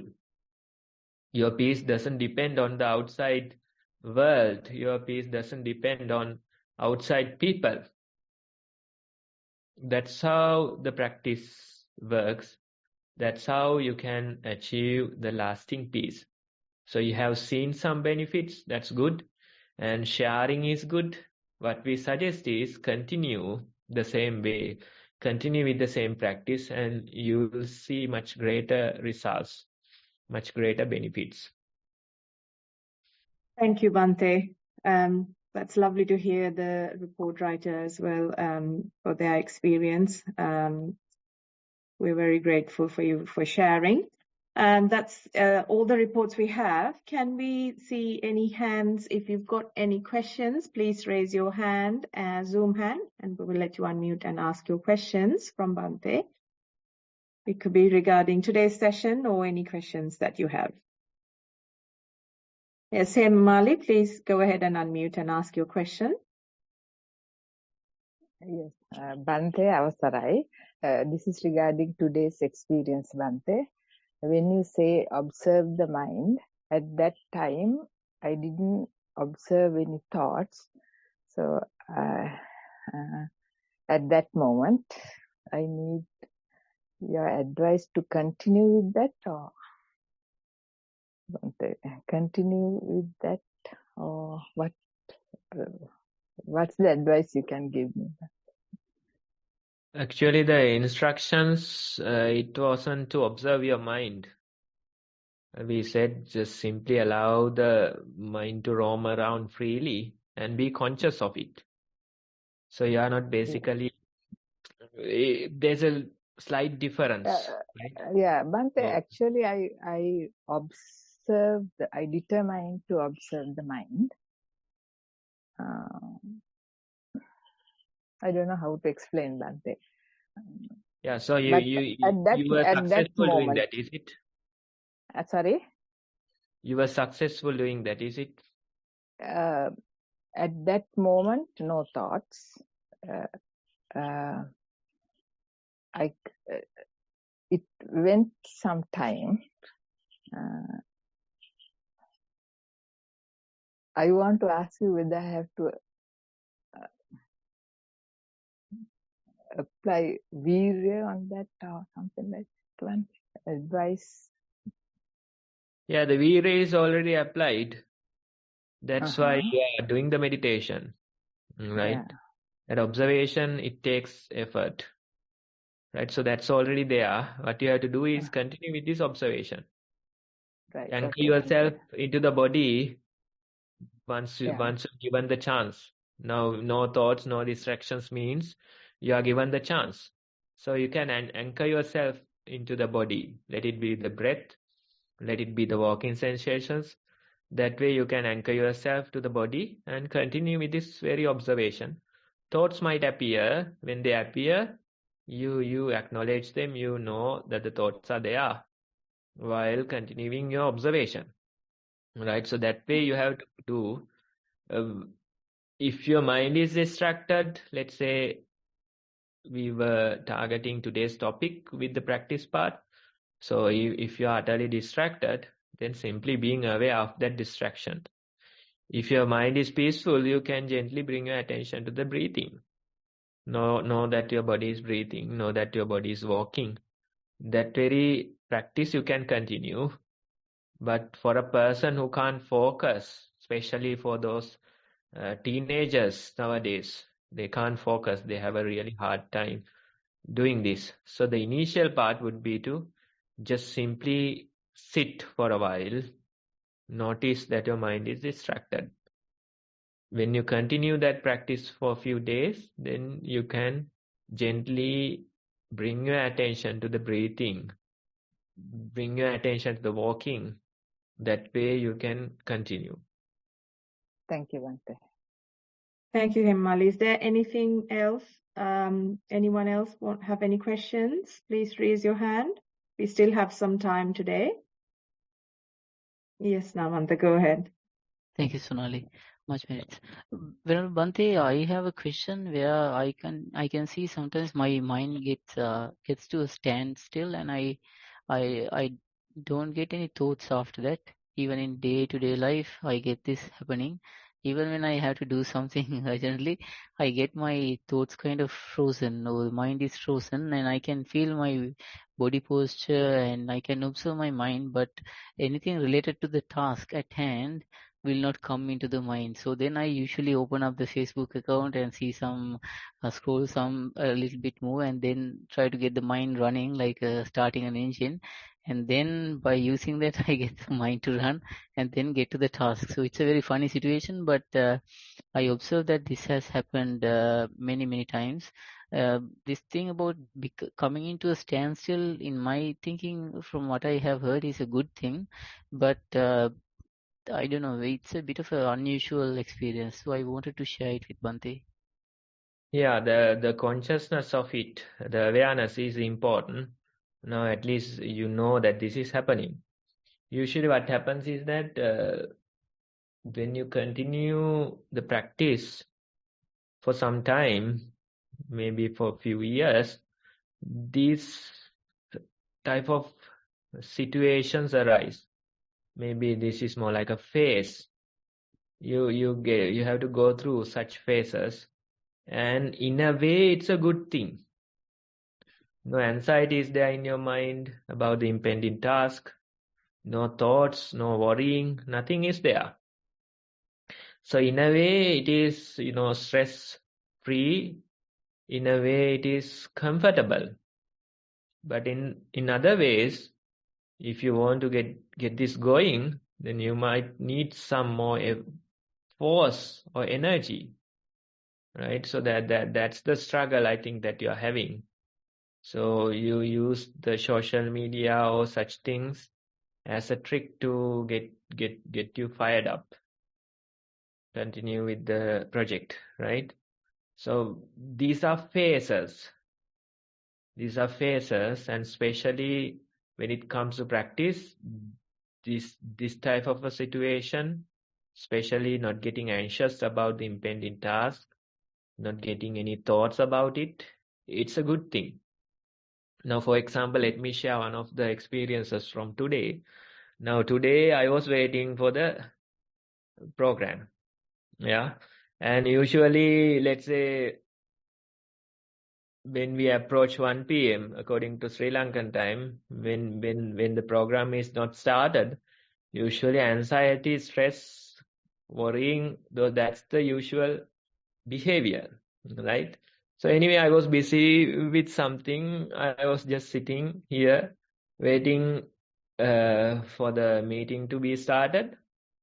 Your peace doesn't depend on the outside world. Your peace doesn't depend on outside people. That's how the practice works. That's how you can achieve the lasting peace. So you have seen some benefits, that's good. And sharing is good. What we suggest is continue the same way. Continue with the same practice and you will see much greater results, much greater benefits. Thank you, Bhante. That's lovely to hear the report writer as well for their experience. We're very grateful for you for sharing. And that's all the reports we have. Can we see any hands? If you've got any questions, please raise your hand, Zoom hand, and we will let you unmute and ask your questions from Bhante. It could be regarding today's session or any questions that you have. Yes, Mali, please go ahead and unmute and ask your question. Yes, Bhante Avasarai. This is regarding today's experience, Bhante. When you say observe the mind, at that time, I didn't observe any thoughts. So, at that moment, I need your advice to continue with that, or continue with that, or what? What's the advice you can give me? Actually, the instructions, it wasn't to observe your mind. We said just simply allow the mind to roam around freely and be conscious of it. So you are not basically, there's a slight difference, right? Yeah, Bhante, So, actually I observed, I determined to observe the mind. I don't know how to explain, Bhante. yeah, so But you were at that successful doing moment, that, is it? sorry, You were successful doing that, is it? at that moment, no thoughts. Uh, it went some time. I want to ask you whether I have to apply virya on that or something like that one. Advice. Yeah, the V-ray is already applied. That's why you are doing the meditation, right? Yeah. That observation, it takes effort, right? So that's already there. What you have to do is continue with this observation. Right. Anchor Okay, yourself Bhante. into the body once Yeah. you're given the chance. Now, no thoughts, no distractions means you are given the chance. So you can anchor yourself into the body. Let it be the breath, let it be the walking sensations. That way you can anchor yourself to the body and continue with this very observation. Thoughts might appear. When they appear, you acknowledge them, you know that the thoughts are there while continuing your observation. Right? So that way you have to do. If your mind is distracted, let's say we were targeting today's topic with the practice part. So if you are utterly distracted, then simply being aware of that distraction. If your mind is peaceful, you can gently bring your attention to the breathing. Know that your body is breathing, know that your body is walking. That very practice you can continue. But for a person who can't focus, especially for those teenagers nowadays, they can't focus. They have a really hard time doing this. So the initial part would be to just simply sit for a while. Notice that your mind is distracted. When you continue that practice for a few days, then you can gently bring your attention to the breathing, bring your attention to the walking. That way you can continue. Thank you, Bhante. Thank you, Hemmal. Is there anything else? Anyone else have any questions? Please raise your hand. We still have some time today. Yes, Namanta, go ahead. Thank you, Sonali. Much merits. Well, Bante, I have a question where I can see sometimes my mind gets to a standstill, and I don't get any thoughts after that. Even in day-to-day life, I get this happening. Even when I have to do something urgently, I get my thoughts kind of frozen, or the mind is frozen, and I can feel my body posture and I can observe my mind, but anything related to the task at hand will not come into the mind. So then I usually open up the Facebook account and see some, scroll some a little bit more, and then try to get the mind running like starting an engine. And then by using that, I get the mind to run and then get to the task. So it's a very funny situation, but I observe that this has happened many times. This thing about coming into a standstill, in my thinking, from what I have heard, is a good thing, but I don't know, it's a bit of an unusual experience, so I wanted to share it with Bante. Yeah, the consciousness of it, the awareness is important. Now at least you know that this is happening. Usually what happens is that when you continue the practice for some time, maybe for a few years, these type of situations arise. Maybe this is more like a phase. You have to go through such phases, and in a way it's a good thing. No anxiety is there in your mind about the impending task, no thoughts, no worrying, nothing is there. So in a way it is, stress free in a way it is comfortable. But in other ways, if you want to get this going, then you might need some more force or energy, right? So that's the struggle I think that you are having. So you use the social media or such things as a trick to get you fired up, continue with the project, right? So these are phases. These are phases, and especially when it comes to practice, this type of a situation, especially not getting anxious about the impending task, not getting any thoughts about it, it's a good thing. Now, for example, let me share one of the experiences from today. Now, today I was waiting for the program. Yeah. And usually, let's say, when we approach 1 p.m., according to Sri Lankan time, when the program is not started, usually anxiety, stress, worrying, though that's the usual behavior, right? So anyway, I was busy with something. I was just sitting here waiting for the meeting to be started.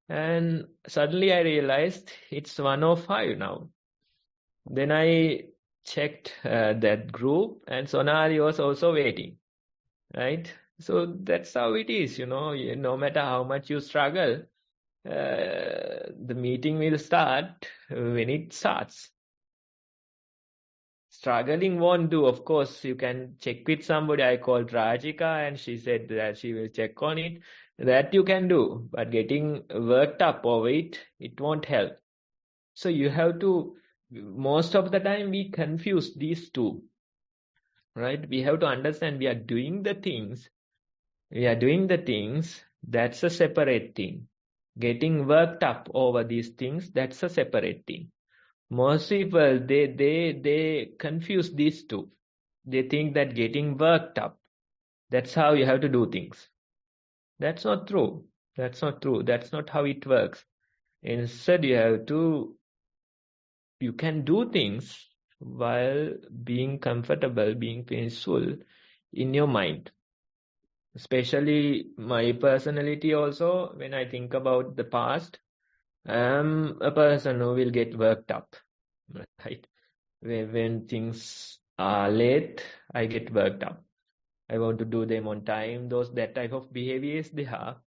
And suddenly I realized it's 1:05 now. Then I checked that group, and Sonali was also waiting, right? So that's how it is, no matter how much you struggle, the meeting will start when it starts. Struggling won't do. Of course, you can check with somebody. I called Rajika and she said that she will check on it. That you can do, but getting worked up over it, it won't help. So you have to, most of the time we confuse these two, right? We have to understand we are doing the things. We are doing the things. That's a separate thing. Getting worked up over these things, that's a separate thing. Most people, they confuse these two. They think that getting worked up, that's how you have to do things. That's not true. That's not true. That's not how it works. Instead, you can do things while being comfortable, being peaceful in your mind. Especially my personality also, when I think about the past, I'm a person who will get worked up, right? When things are late, I get worked up. I want to do them on time. That type of behaviors they have.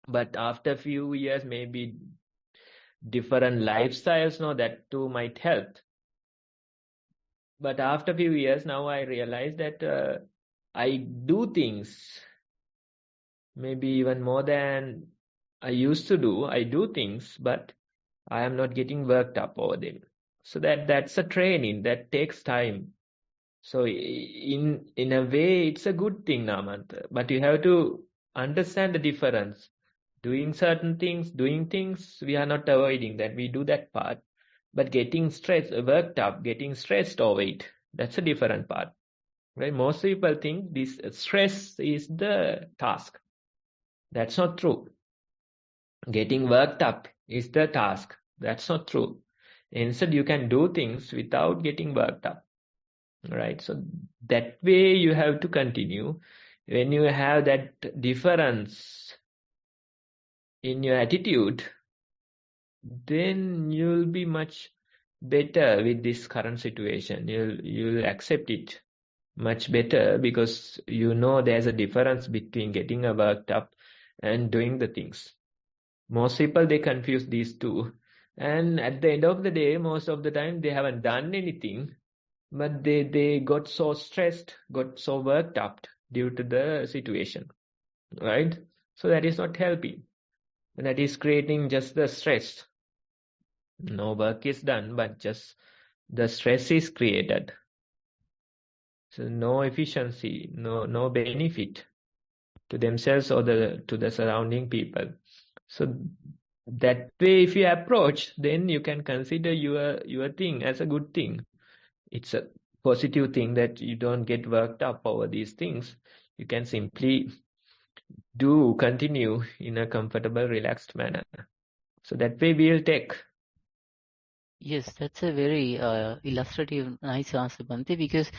But after a few years, maybe different lifestyles, that too might help. But after a few years, now I realize that I do things maybe even more than I used to do. I do things, but I am not getting worked up over them. So that's a training that takes time. So in a way, it's a good thing, Namanta. But you have to understand the difference. Doing certain things, doing things, we are not avoiding that. We do that part. But getting stressed, worked up, getting stressed over it, that's a different part. Right? Most people think this stress is the task. That's not true. Getting worked up is the task. That's not true. Instead, you can do things without getting worked up. Right? So that way you have to continue. When you have that difference in your attitude, then you'll be much better with this current situation. You'll accept it much better because you know there's a difference between getting worked up and doing the things. Most people, they confuse these two. And at the end of the day, most of the time, they haven't done anything, but they got so stressed, got so worked up due to the situation, right? So that is not helping. And that is creating just the stress. No work is done, but just the stress is created. So no efficiency, no benefit to themselves or to the surrounding people. So that way, if you approach, then you can consider your thing as a good thing. It's a positive thing that you don't get worked up over these things. You can simply continue in a comfortable, relaxed manner. So that way we'll take Yes, that's a very illustrative, nice answer, Bante, because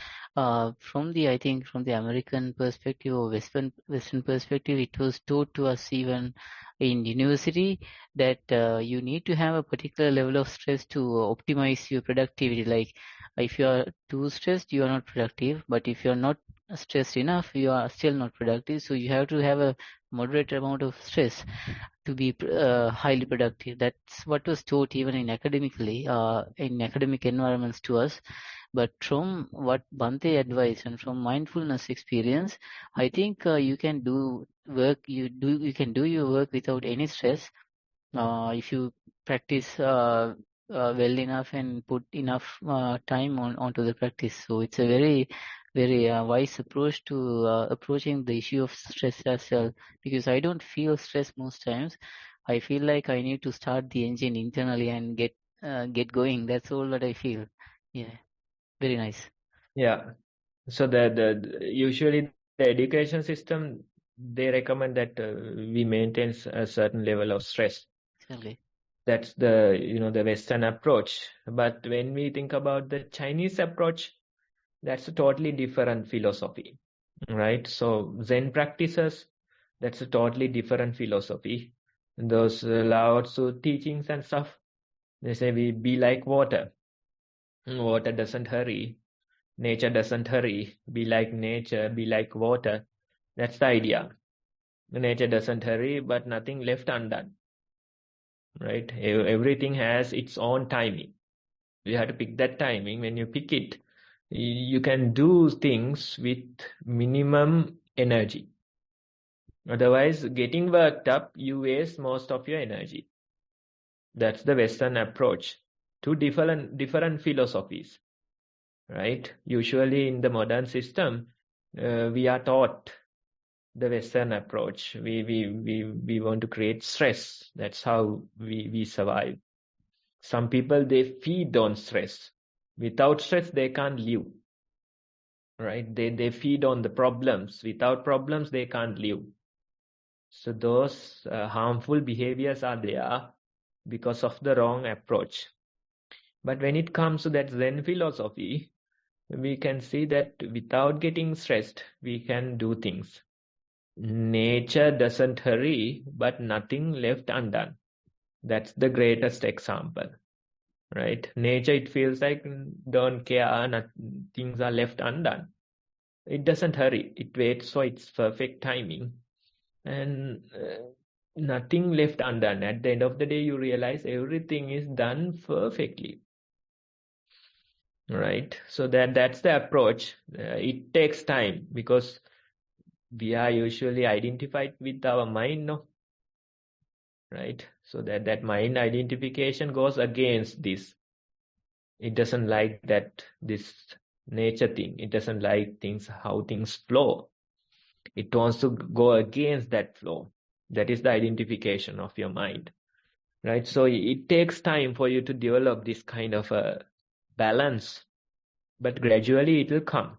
from the, I think, from the American perspective or Western perspective, it was taught to us even in university that you need to have a particular level of stress to optimize your productivity. Like if you are too stressed, you are not productive, but if you are not stressed enough, you are still not productive. So you have to have a moderate amount of stress to be highly productive. That's what was taught even in in academic environments to us. But from what Bante advised and from mindfulness experience, I think you can do work. You can do your work without any stress if you practice well enough and put enough time onto the practice. So it's a very wise approach to approaching the issue of stress as well, because I don't feel stress most times. I feel like I need to start the engine internally and get going. That's all that I feel. Yeah, very nice. Yeah. So usually the education system, they recommend that we maintain a certain level of stress. Exactly. That's the Western approach. But when we think about the Chinese approach, that's a totally different philosophy, right? So Zen practices, that's a totally different philosophy. Those Lao Tzu teachings and stuff, they say we be like water. Water doesn't hurry. Nature doesn't hurry. Be like nature, be like water. That's the idea. Nature doesn't hurry, but nothing left undone, right? Everything has its own timing. You have to pick that timing. When you pick it, you can do things with minimum energy. Otherwise, getting worked up, you waste most of your energy. That's the Western approach. Two different philosophies, right? Usually in the modern system, we are taught the Western approach. We want to create stress. That's how we survive. Some people, they feed on stress. Without stress, they can't live, right? They feed on the problems. Without problems, they can't live. So those harmful behaviors are there because of the wrong approach. But when it comes to that Zen philosophy, we can see that without getting stressed, we can do things. Nature doesn't hurry, but nothing left undone. That's the greatest example, right? Nature, it feels like don't care, things are left undone. It doesn't hurry. It waits for its perfect timing. And nothing left undone. At the end of the day, you realize everything is done perfectly, right? So that's the approach. It takes time because we are usually identified with our mind, no? Right? So that mind identification goes against this. It doesn't like this nature thing. It doesn't like how things flow. It wants to go against that flow. That is the identification of your mind, right? So it takes time for you to develop this kind of a balance, but gradually it will come.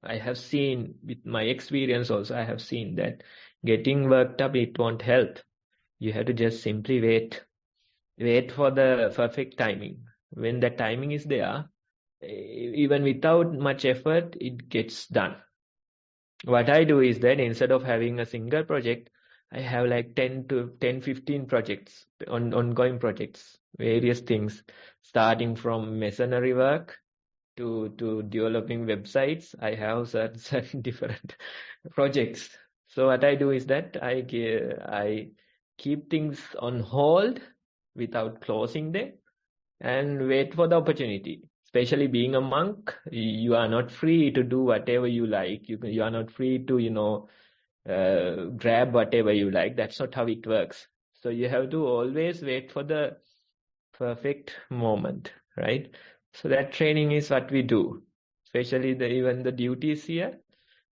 I have seen with my experience also, I have seen that getting worked up, it won't help. You have to just simply wait for the perfect timing. When the timing is there, even without much effort, it gets done. What I do is that instead of having a single project, I have like 15 projects, ongoing projects, various things, starting from masonry work to developing websites. I have certain different projects. So what I do is that I keep things on hold without closing them and wait for the opportunity. Especially being a monk, you are not free to do whatever you like. You are not free to grab whatever you like. That's not how it works. So you have to always wait for the perfect moment, right? So that training is what we do. Especially even the duties here,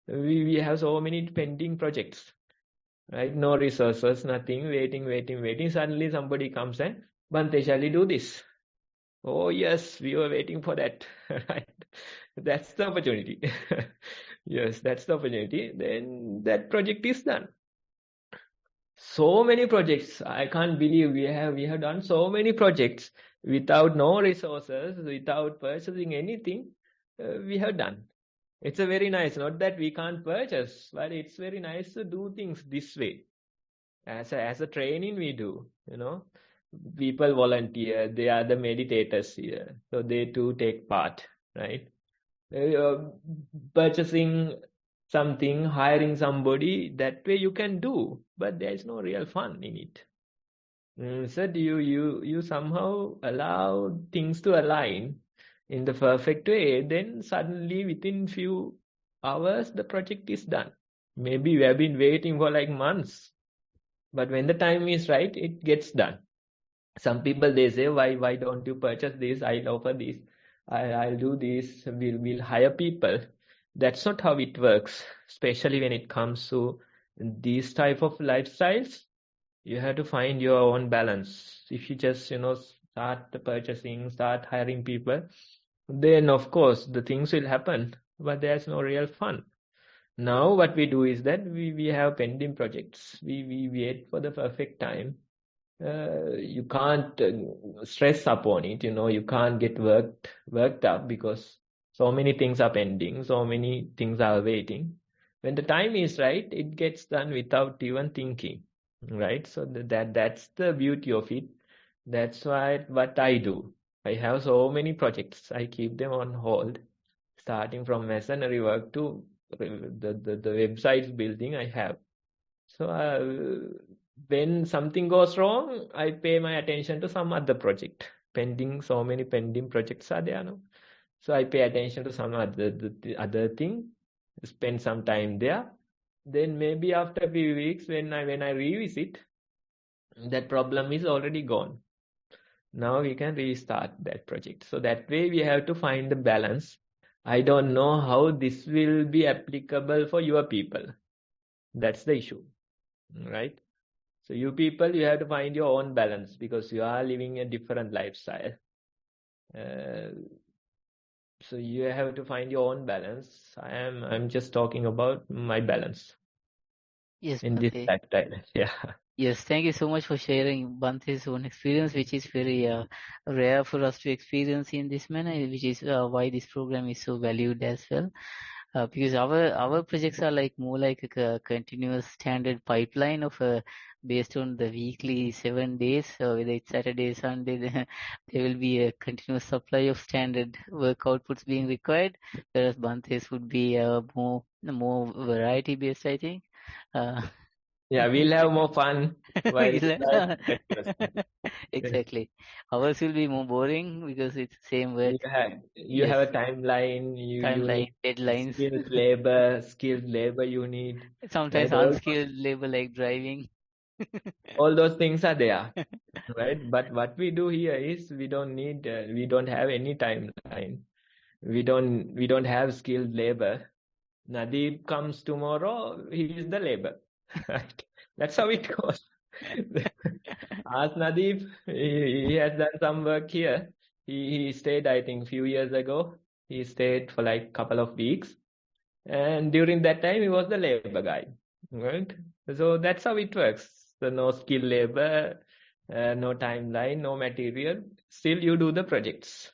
we have so many pending projects, right? No resources, nothing, waiting. Suddenly somebody comes and, Bante, shall we do this? Oh, yes, we were waiting for that, right? That's the opportunity. Yes, that's the opportunity. Then that project is done. So many projects. I can't believe we have done so many projects. without no resources, without purchasing anything, we have done. It's a very nice, not that we can't purchase, but it's very nice to do things this way. As a training we do, people volunteer, they are the meditators here, so they too take part, right? Purchasing something, hiring somebody, that way you can do, but there is no real fun in it. Instead, you somehow allow things to align in the perfect way, then suddenly within few hours the project is done. Maybe we have been waiting for like months, but when the time is right, it gets done. Some people, they say, why don't you purchase this? I'll offer this. I'll do this. We'll hire people. That's not how it works, especially when it comes to these type of lifestyles. You have to find your own balance. If you just, start the purchasing, start hiring people, then of course the things will happen, but there's no real fun. Now what we do is that we have pending projects. We wait for the perfect time. You can't stress upon it, you can't get worked up because so many things are pending, so many things are waiting. When the time is right, it gets done without even thinking, right? So that's the beauty of it. That's what I do. I have so many projects. I keep them on hold, starting from masonry work to the websites building I have. So when something goes wrong, I pay my attention to some other project. So many pending projects are there now. So I pay attention to some other thing, spend some time there. Then maybe after a few weeks, when I revisit, that problem is already gone. Now we can restart that project. So that way we have to find the balance. I don't know how this will be applicable for your people. That's the issue, right? So you people, you have to find your own balance because you are living a different lifestyle. So you have to find your own balance. I'm just talking about my balance. Yes, in this Bhante. lifestyle. Yeah. Yes, thank you so much for sharing Bhante's own experience, which is very rare for us to experience in this manner, which is why this program is so valued as well. Because our projects are like more like a continuous standard pipeline of based on the weekly 7 days, so whether it's Saturday, Sunday, there will be a continuous supply of standard work outputs being required, whereas Bhante's would be more variety based, I think. Yeah, we'll have more fun while continuous. Exactly. Ours will be more boring because it's same work. You Yes, have a timeline, you timeline, need deadlines. skilled labor you need, Sometimes right? unskilled labor like driving. All those things are there, right? But what we do here is we don't have any timeline. We don't have skilled labor. Nadeep comes tomorrow, he is the labor. Right? That's how it goes. Ask Nadeep, he has done some work here. He stayed, I think, few years ago. He stayed for like couple of weeks. And during that time, he was the labor guy. Right? So that's how it works. So no skilled labor, no timeline, no material. Still you do the projects.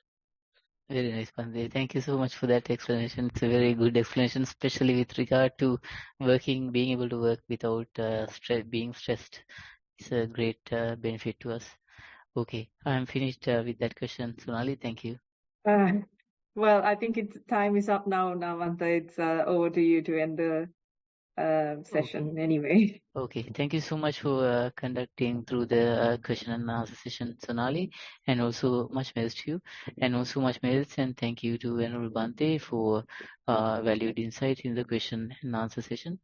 Very nice, Pandey. Thank you so much for that explanation. It's a very good explanation, especially with regard to being able to work without being stressed. It's a great benefit to us. Okay, I'm finished with that question. Sonali, thank you. Well, I think time is up now, Navanta. It's over to you to end the session anyway. Okay, thank you so much for conducting through the question and answer session, Sonali, and also much merits to you, and also much merits and thank you to Venerable Bhante for valued insight in the question and answer session.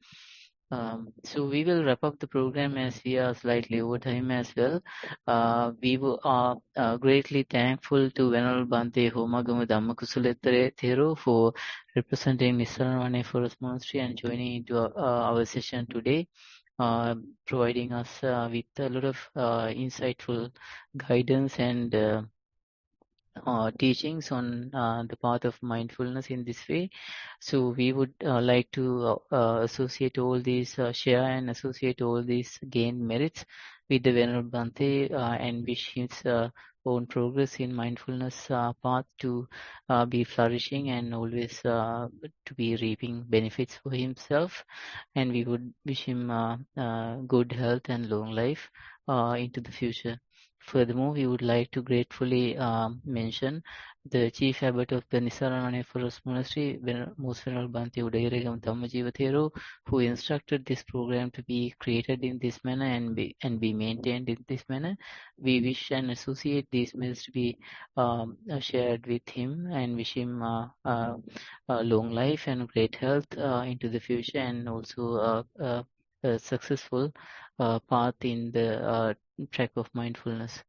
So we will wrap up the program as we are slightly over time as well. We are greatly thankful to Venerable Bhante Homagama Dhamma Kusala Thero for representing Nissarana Forest Monastery and joining into our session today. Providing us with a lot of insightful guidance and teachings on the path of mindfulness in this way. So we would like to associate all these, share and associate all these gained merits with the Venerable Bhante and wish his own progress in mindfulness path to be flourishing and always to be reaping benefits for himself. And we would wish him good health and long life into the future. Furthermore, we would like to gratefully mention the Chief Abbot of the Nissarana Forest Monastery, Most Venerable Bhante Udairagam Dhamma Thero, who instructed this program to be created in this manner and be maintained in this manner. We wish and associate these merits to be shared with him and wish him long life and great health into the future, and also a successful path in the track of mindfulness.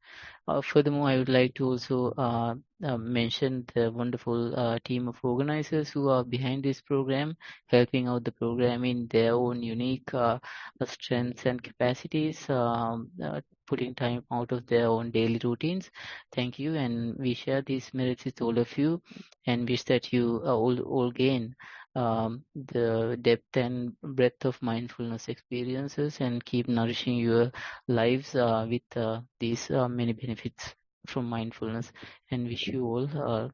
Furthermore, I would like to also mention the wonderful team of organizers who are behind this program, helping out the program in their own unique strengths and capacities, putting time out of their own daily routines. Thank you, and we share these merits with all of you, and wish that you all gain the depth and breadth of mindfulness experiences and keep nourishing your lives with these many benefits from mindfulness, and wish you all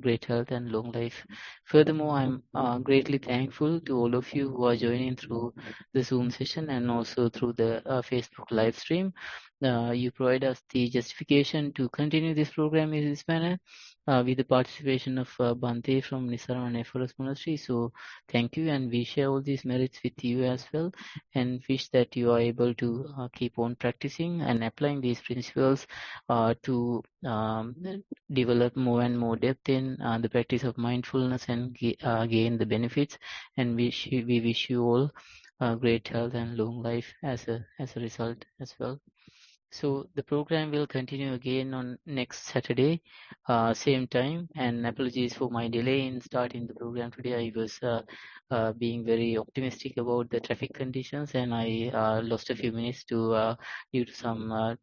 great health and long life. Furthermore, I'm greatly thankful to all of you who are joining through the Zoom session and also through the Facebook live stream. You provide us the justification to continue this program in this manner with the participation of Bhante from Nissarana Forest Monastery. So thank you, and we share all these merits with you as well, and wish that you are able to keep on practicing and applying these principles to develop more and more depth in the practice of mindfulness and gain the benefits. And we wish you all great health and long life as a result as well. So the program will continue again on next Saturday, same time. And apologies for my delay in starting the program today. I was being very optimistic about the traffic conditions, and I lost a few minutes due to some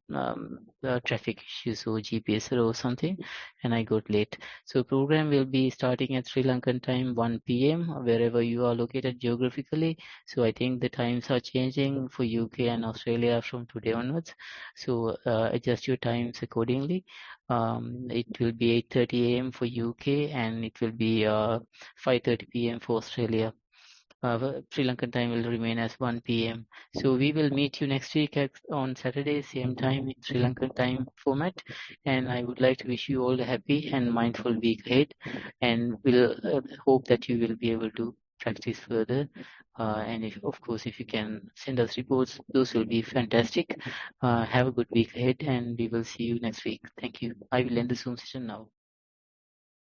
traffic issues or GPS or something, and I got late. So program will be starting at Sri Lankan time 1 p.m. wherever you are located geographically. So I think the times are changing for UK and Australia from today onwards. So adjust your times accordingly. It will be 8:30 a.m. for UK, and it will be 5:30 p.m. for Australia. Sri Lankan time will remain as 1 p.m. So we will meet you next week on Saturday, same time in Sri Lankan time format. And I would like to wish you all a happy and mindful week ahead. And we'll hope that you will be able to practice further. And of course, if you can send us reports, those will be fantastic. Have a good week ahead, and we will see you next week. Thank you. I will end the Zoom session now.